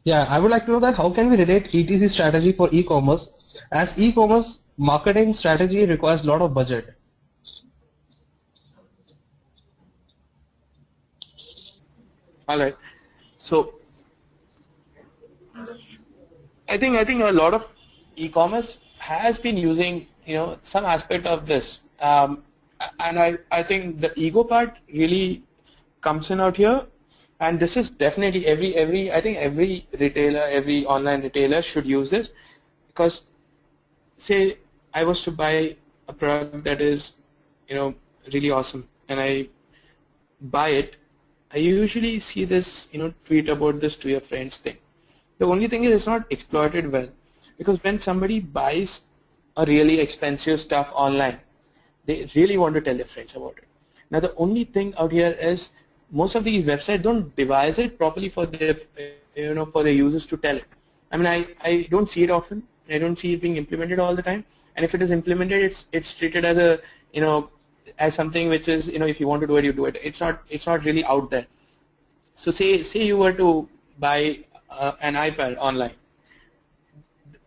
Yeah, I would like to know that how can we relate ETC strategy for e-commerce, as e-commerce marketing strategy requires a lot of budget.
All right. So I think a lot of e-commerce has been using some aspect of this, and I think the ego part really comes in out here. And this is definitely I think every retailer, every online retailer should use this, because say I was to buy a product that is really awesome, and I buy it, I usually see this tweet about this to your friends thing. The only thing is it's not exploited well, because when somebody buys a really expensive stuff online, they really want to tell their friends about it. Now the only thing out here is most of these websites don't devise it properly for their for their users to tell it. I mean, I don't see it often. I don't see it being implemented all the time. And if it is implemented, it's treated as a as something which is if you want to do it, you do it. It's not really out there. So say you were to buy an iPad online.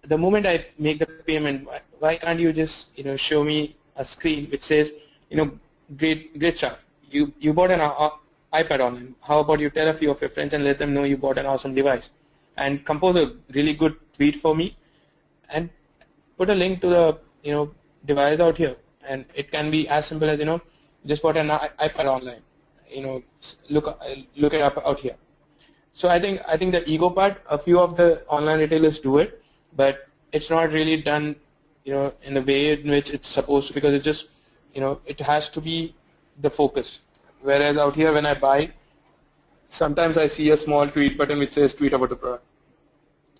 The moment I make the payment, why can't you just show me a screen which says great stuff. You bought an iPad online. How about you tell a few of your friends and let them know you bought an awesome device, and compose a really good tweet for me, and put a link to device out here, and it can be as simple as just put an iPad online, look it up out here. So I think the ego part, a few of the online retailers do it, but it's not really done in the way in which it's supposed to, because it just it has to be the focus. Whereas out here when I buy, sometimes I see a small tweet button which says tweet about the product,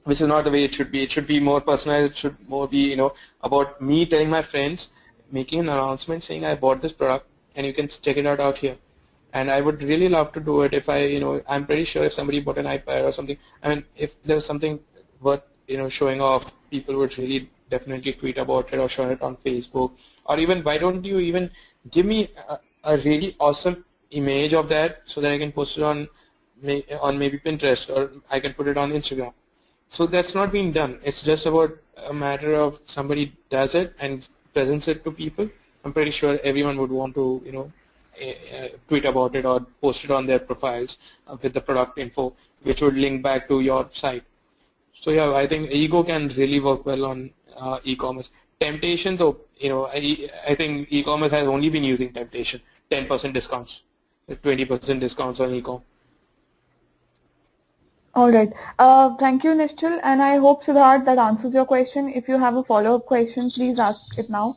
which is not the way it should be. It should be more personalized. It should more be about me telling my friends, making an announcement saying I bought this product and you can check it out here. And I would really love to do it if I'm pretty sure if somebody bought an iPad or something, I mean, if there's something worth showing off, people would really definitely tweet about it or share it on Facebook, or even why don't you even give me a really awesome image of that so that I can post it on maybe Pinterest, or I can put it on Instagram. So that's not being done. It's just about a matter of somebody does it and presents it to people. I'm pretty sure everyone would want to tweet about it or post it on their profiles with the product info, which would link back to your site. So yeah, I think ego can really work well on e-commerce. Temptation though, I think e-commerce has only been using temptation, 10% discounts, 20% discounts on e-com.
All right. Thank you, Nischal, and I hope, Siddharth, that answers your question. If you have a follow-up question, please ask it now.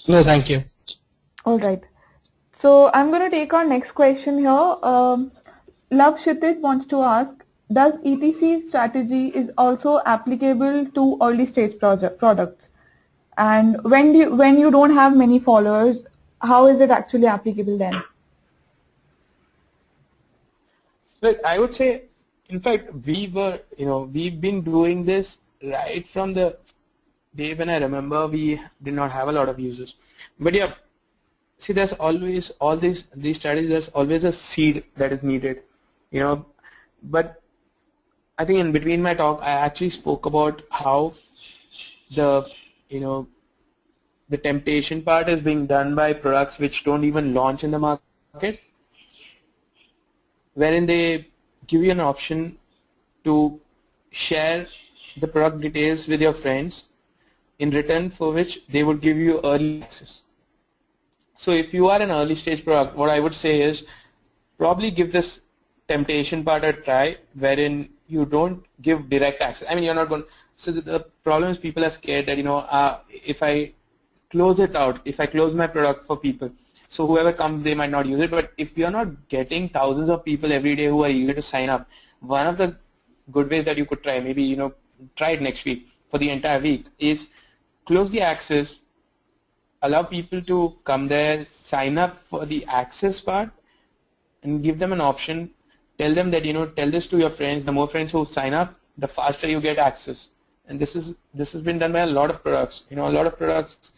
No, thank you.
All right. So I'm going to take our next question here. Love Kshitij wants to ask, does ETC strategy is also applicable to early stage products? And when you don't have many followers, how is it actually applicable then?
Well, I would say, in fact, we've been doing this right from the day when I remember we did not have a lot of users. But yeah, see, there's always all these strategies. There's always a seed that is needed, But I think in between my talk, I actually spoke about how the temptation part is being done by products which don't even launch in the market, wherein they give you an option to share the product details with your friends, in return for which they would give you early access. So if you are an early stage product, what I would say is probably give this temptation part a try, wherein you don't give direct access. I mean, you're not going. So the problem is people are scared that if I close it out, if I close my product for people, so whoever comes, they might not use it. But if you're not getting thousands of people every day who are eager to sign up, one of the good ways that you could try, maybe try it next week for the entire week, is close the access, allow people to come there, sign up for the access part, and give them an option. Tell them that tell this to your friends. The more friends who sign up, the faster you get access. And this has been done by a lot of products. A lot of products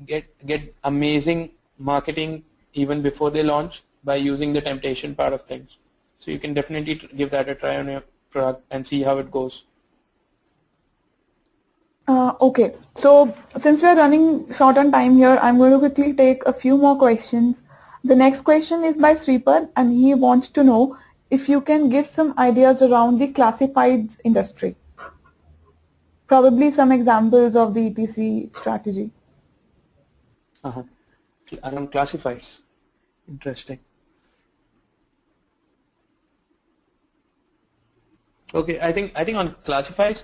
get amazing marketing even before they launch by using the temptation part of things. So you can definitely give that a try on your product and see how it goes.
Okay, so since we are running short on time here, I'm going to quickly take a few more questions. The next question is by Srijan, and he wants to know if you can give some ideas around the classifieds industry. Probably some examples of the ETC strategy.
Around classifieds. Interesting. Okay, I think on classifieds,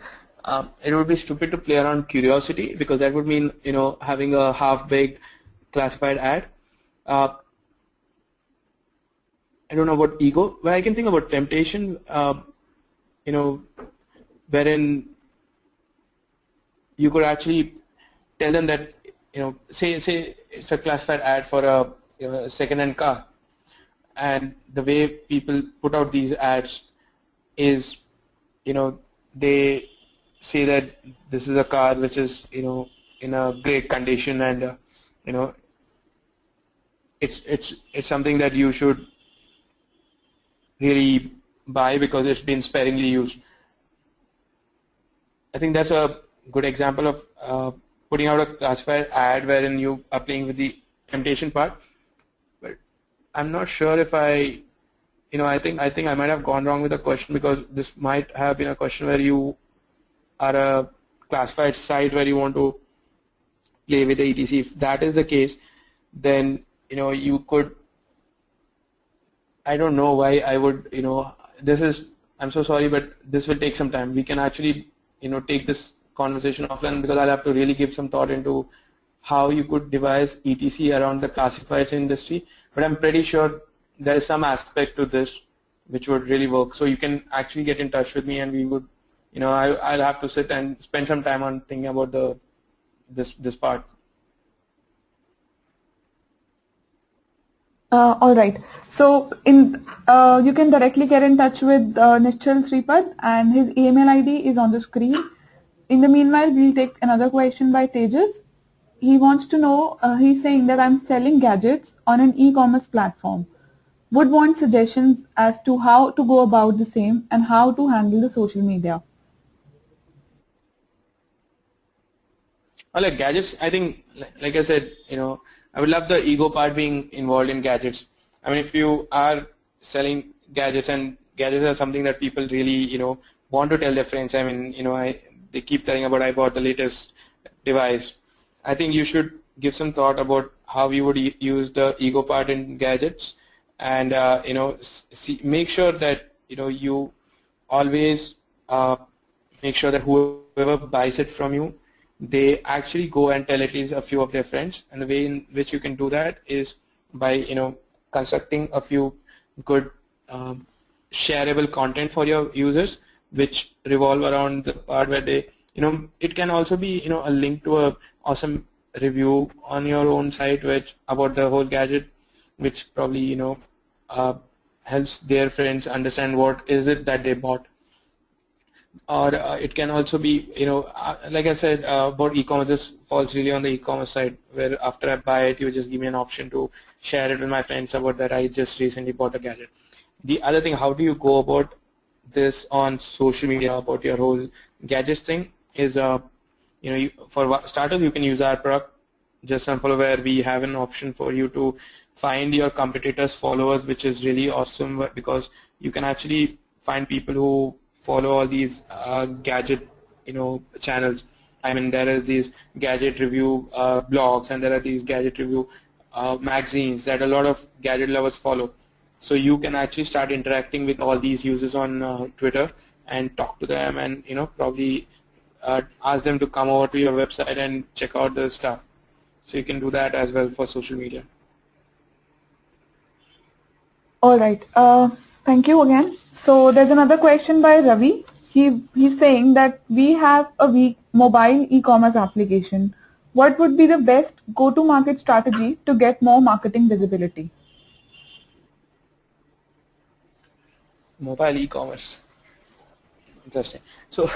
it would be stupid to play around curiosity, because that would mean having a half-baked classified ad. I don't know about ego, but I can think about temptation, wherein you could actually tell them that, say it's a classified ad for a second-hand car, and the way people put out these ads is, they say that this is a car which is, in a great condition, and it's something that you should really buy because it's been sparingly used. I think that's a good example of putting out a classified ad wherein you are playing with the temptation part. But I'm not sure if I think I might have gone wrong with the question, because this might have been a question where you are a classified site where you want to play with the etc. If that is the case, then you could, I don't know why I would, this is, I'm so sorry, but this will take some time. We can actually, take this conversation offline, because I'll have to really give some thought into how you could devise etc around the classifieds industry. But I'm pretty sure there is some aspect to this which would really work. So you can actually get in touch with me, and we would, I'll have to sit and spend some time on thinking about this part.
All right. So you can directly get in touch with Nischal Shetty, and his email ID is on the screen. In the meanwhile, we'll take another question by Tejas. He wants to know, he's saying that I'm selling gadgets on an e-commerce platform. Would want suggestions as to how to go about the same and how to handle the social media.
Well, like gadgets, I think, like I said, I would love the ego part being involved in gadgets. I mean, if you are selling gadgets, and gadgets are something that people really, want to tell their friends. I mean, they keep telling about I bought the latest device. I think you should give some thought about how you would use the ego part in gadgets, and make sure that you always make sure that whoever buys it from you, they actually go and tell at least a few of their friends. And the way in which you can do that is by constructing a few good shareable content for your users, which revolve around the part where they, it can also be a link to a awesome review on your own site which about the whole gadget, which probably helps their friends understand what is it that they bought. Or it can also be, like I said, about e-commerce. This falls really on the e-commerce side, where after I buy it, you just give me an option to share it with my friends about that I just recently bought a gadget. The other thing, how do you go about this on social media about your whole gadgets thing is, for starters, you can use our product, Just Unfollow, where we have an option for you to find your competitors' followers, which is really awesome, because you can actually find people who follow all these gadget channels. I mean, there are these gadget review blogs, and there are these gadget review magazines that a lot of gadget lovers follow. So you can actually start interacting with all these users on Twitter and talk to them, and probably ask them to come over to your website and check out the stuff. So you can do that as well for social media.
All right. Thank you again. So there's another question by Ravi. He's saying that we have a weak mobile e-commerce application. What would be the best go-to-market strategy to get more marketing visibility?
Mobile e-commerce. Interesting. So,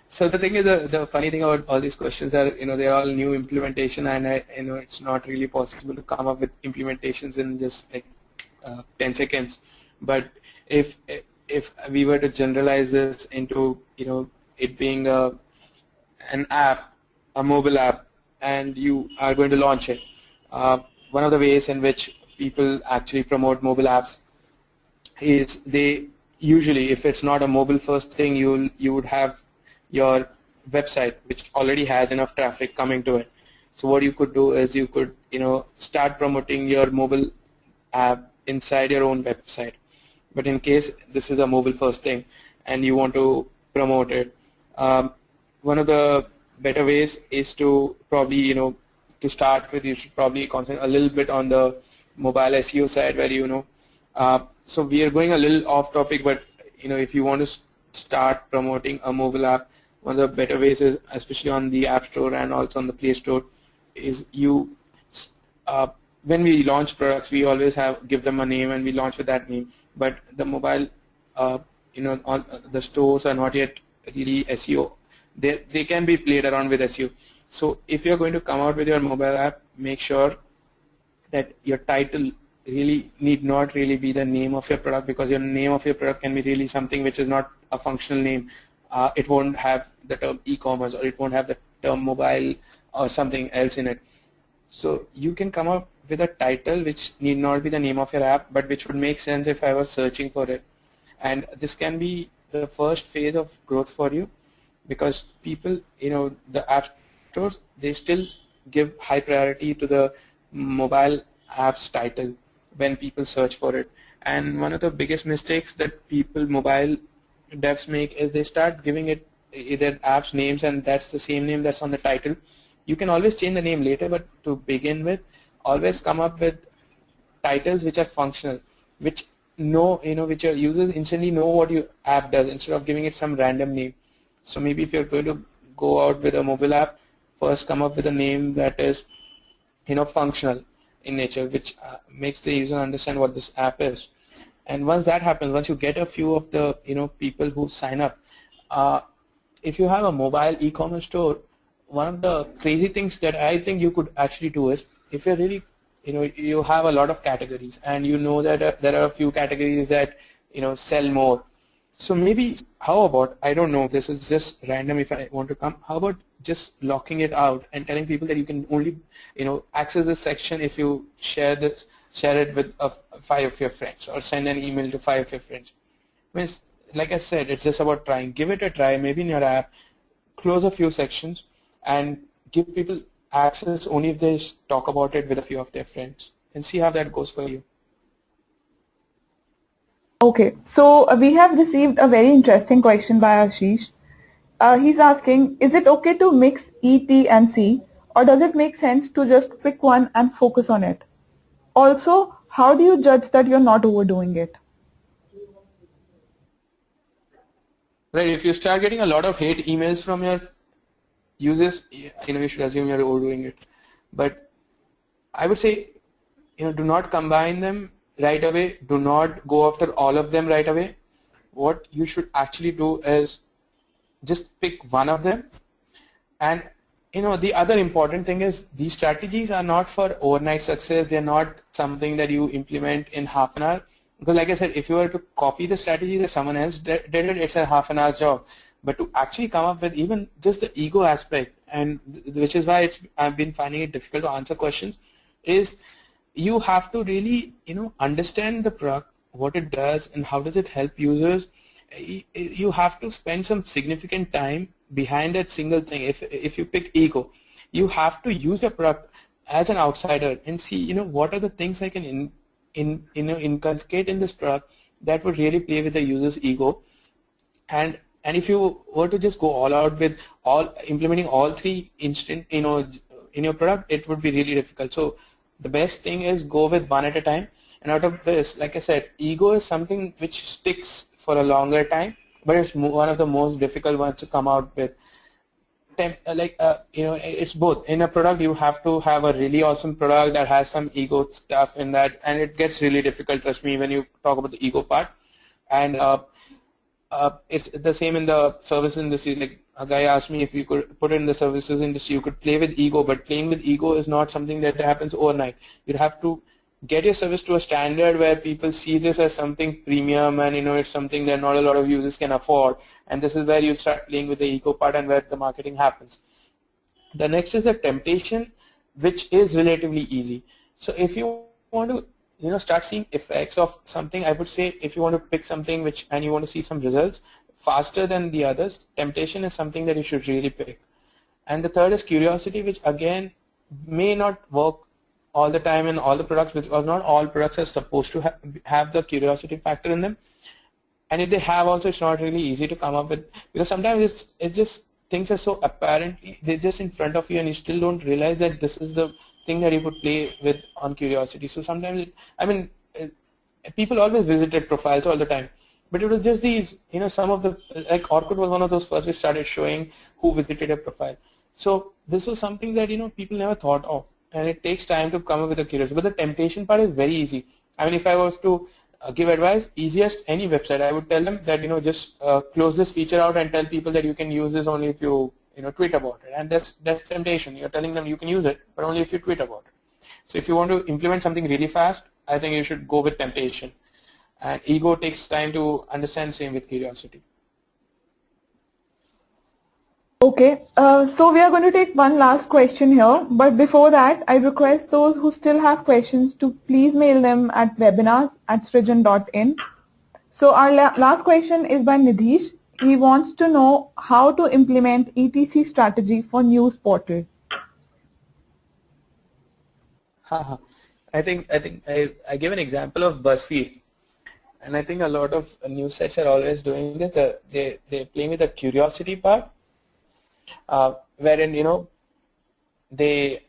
so the thing is, the funny thing about all these questions are, they're all new implementation, and it's not really possible to come up with implementations in just like 10 seconds. But if we were to generalize this into it being an app, a mobile app, and you are going to launch it, one of the ways in which people actually promote mobile apps is they usually, if it's not a mobile first thing, you would have your website which already has enough traffic coming to it. So what you could do is you could start promoting your mobile app inside your own website. But in case this is a mobile first thing and you want to promote it, one of the better ways is to probably to start with, you should probably concentrate a little bit on the mobile SEO side, where so we are going a little off topic, but if you want to start promoting a mobile app, one of the better ways is, especially on the App Store and also on the Play Store, is when we launch products, we always give them a name and we launch with that name. But the mobile, on the stores are not yet really SEO. They can be played around with SEO. So if you're going to come out with your mobile app, make sure that your title really need not really be the name of your product, because your name of your product can be really something which is not a functional name. It won't have the term e-commerce, or it won't have the term mobile or something else in it. So you can come up with a title which need not be the name of your app, but which would make sense if I was searching for it. And this can be the first phase of growth for you, because people, the app stores, they still give high priority to the mobile app's title when people search for it. And one of the biggest mistakes that mobile devs make is they start giving it either apps names and that's the same name that's on the title. You can always change the name later, but to begin with, always come up with titles which are functional, which which your users instantly know what your app does instead of giving it some random name. So maybe if you're going to go out with a mobile app, first come up with a name that is functional in nature, which makes the user understand what this app is. And once that happens, once you get a few of the people who sign up, if you have a mobile e-commerce store, one of the crazy things that I think you could actually do is, if you're really you have a lot of categories and that there are a few categories that sell more. So maybe how about, I don't know, this is just random if I want to come, how about just locking it out and telling people that you can only access this section if you share it with 5 of your friends or send an email to 5 of your friends. Means, like I said, it's just about trying. Give it a try, maybe in your app, close a few sections and give people access only if they talk about it with a few of their friends, and see how that goes for you.
Okay, so we have received a very interesting question by Ashish. He's asking, is it okay to mix E, T and C, or does it make sense to just pick one and focus on it? Also, how do you judge that you're not overdoing it?
Right, if you start getting a lot of hate emails from your users, you should assume you're overdoing it. But I would say, do not combine them right away. Do not go after all of them right away. What you should actually do is just pick one of them. And the other important thing is, these strategies are not for overnight success. They're not something that you implement in half an hour. Because like I said, if you were to copy the strategy that someone else did it, it's a half an hour job. But to actually come up with even just the ego aspect, and which is why I've been finding it difficult to answer questions, is you have to really understand the product, what it does and how does it help users. You have to spend some significant time behind that single thing. If you pick ego, you have to use your product as an outsider and see what are the things I can inculcate in this product that would really play with the user's ego. And if you were to just go all out with implementing all 3 instant in your product, it would be really difficult. So the best thing is go with one at a time. And out of this, like I said, ego is something which sticks for a longer time, but it's one of the most difficult ones to come out with. It's both. In a product, you have to have a really awesome product that has some ego stuff in that, and it gets really difficult, trust me, when you talk about the ego part. And it's the same in the service industry. Like a guy asked me if you could put it in the services industry, you could play with ego, but playing with ego is not something that happens overnight. You'd have to get your service to a standard where people see this as something premium, and it's something that not a lot of users can afford, and this is where you start playing with the ego part and where the marketing happens. The next is the temptation, which is relatively easy. So if you want to start seeing effects of something, I would say if you want to pick something and you want to see some results faster than the others, temptation is something that you should really pick. And the third is curiosity, which again may not work all the time in all the products, because not all products are supposed to have the curiosity factor in them. And if they have also, it's not really easy to come up with, because sometimes it's just things are so apparent, they're just in front of you and you still don't realize that this is the thing that you could play with on curiosity. So sometimes, people always visited profiles all the time, but it was just these, some of the, like Orkut was one of those first we started showing who visited a profile. So this was something that, people never thought of, and it takes time to come up with a curiosity. But the temptation part is very easy. If I was to give advice, easiest any website, I would tell them that, just close this feature out and tell people that you can use this only if you tweet about it. And that's temptation. You're telling them you can use it, but only if you tweet about it. So if you want to implement something really fast, I think you should go with temptation. And ego takes time to understand, same with curiosity.
Okay, so we are going to take one last question here, but before that, I request those who still have questions to please mail them at webinars@srijan.in. So our last question is by Nidhish. He wants to know how to implement ETC strategy for news portal.
Haha. I give an example of BuzzFeed, and I think a lot of news sites are always doing this. They're playing with the curiosity part, wherein they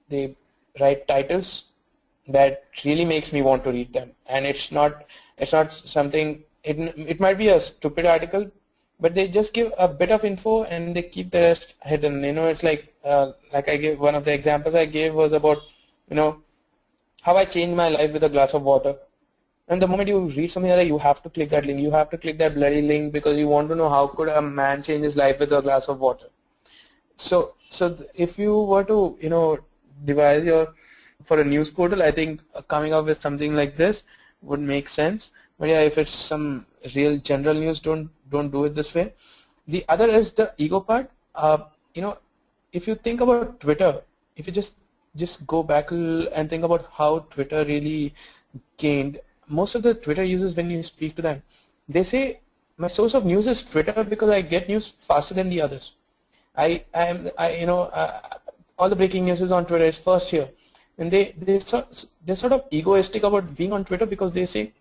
they write titles that really makes me want to read them, and it's not something. It might be a stupid article, but they just give a bit of info and they keep the rest hidden. It's like I gave one of the examples I gave was about how I changed my life with a glass of water. And the moment you read something like that, you have to click that link. You have to click that bloody link because you want to know how could a man change his life with a glass of water. So if you were to devise for a news portal, I think coming up with something like this would make sense. But yeah, if it's some real general news, don't do it this way. The other is the ego part. If you think about Twitter, if you just go back and think about how Twitter really gained, most of the Twitter users, when you speak to them, they say my source of news is Twitter because I get news faster than the others. All the breaking news is on Twitter. It's first here, and they're sort of egoistic about being on Twitter because they say,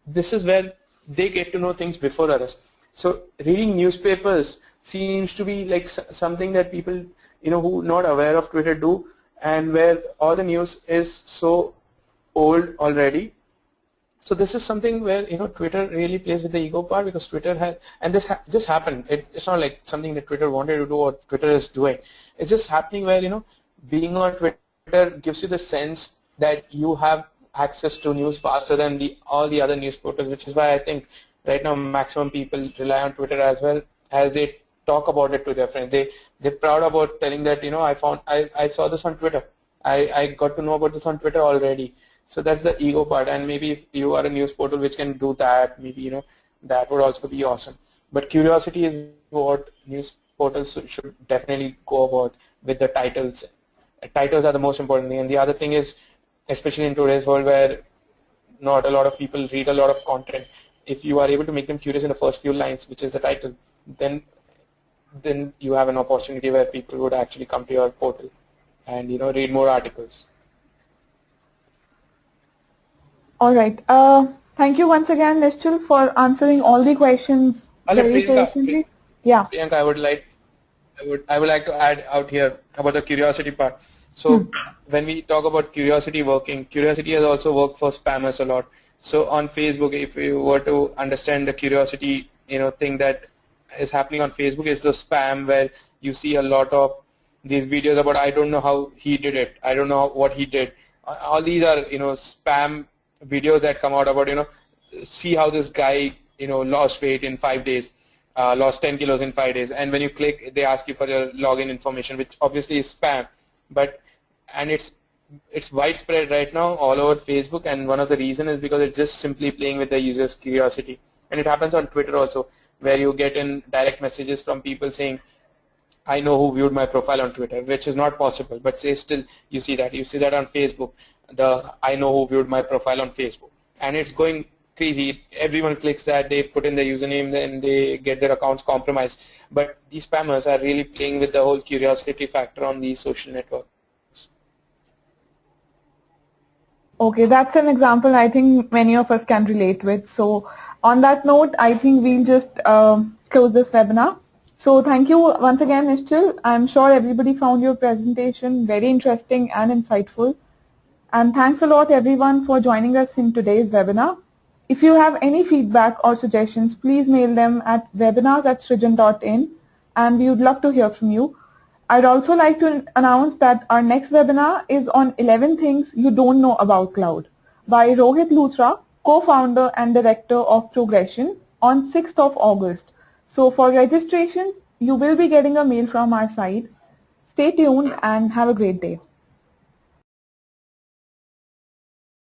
this is where they get to know things before others. So reading newspapers seems to be like something that people who not aware of Twitter do, and where all the news is so old already. So this is something where Twitter really plays with the ego part, because Twitter has, and this just happened. It's not like something that Twitter wanted to do or Twitter is doing. It's just happening where being on Twitter gives you the sense that you have access to news faster than all the other news portals, which is why I think right now maximum people rely on Twitter as well, as they talk about it to their friends. They're proud about telling that I saw this on Twitter. I got to know about this on Twitter already. So that's the ego part, and maybe if you are a news portal which can do that, maybe that would also be awesome. But curiosity is what news portals should definitely go about with the titles. Titles are the most important thing, and the other thing is, especially in today's world where not a lot of people read a lot of content, if you are able to make them curious in the first few lines, which is the title, then you have an opportunity where people would actually come to your portal and read more articles.
All right. Thank you once again, Nischal, for answering all the questions very patiently. Yeah.
Priyanka, I would like to add out here about the curiosity part. So when we talk about curiosity working, curiosity has also worked for spammers a lot. So on Facebook, if you were to understand the curiosity, thing that is happening on Facebook is the spam, where you see a lot of these videos about I don't know how he did it, I don't know what he did. All these are spam videos that come out about see how this guy lost weight in 5 days, lost 10 kilos in 5 days, and when you click, they ask you for your login information, which obviously is spam. And it's widespread right now all over Facebook, and one of the reasons is because it's just simply playing with the user's curiosity. And it happens on Twitter also, where you get in direct messages from people saying, I know who viewed my profile on Twitter, which is not possible, but say still you see that. You see that on Facebook, the I know who viewed my profile on Facebook, and it's going crazy. Everyone clicks that, they put in their username, then they get their accounts compromised. But these spammers are really playing with the whole curiosity factor on these social networks.
Okay, that's an example I think many of us can relate with. So on that note, I think we'll just close this webinar. So thank you once again, Nischal. I'm sure everybody found your presentation very interesting and insightful. And thanks a lot everyone for joining us in today's webinar. If you have any feedback or suggestions, please mail them at webinars@srijan.in, and we would love to hear from you. I'd also like to announce that our next webinar is on 11 things you don't know about cloud by Rohit Luthra, co-founder and director of Progression, on 6th of August. So for registrations, you will be getting a mail from our site. Stay tuned and have a great day.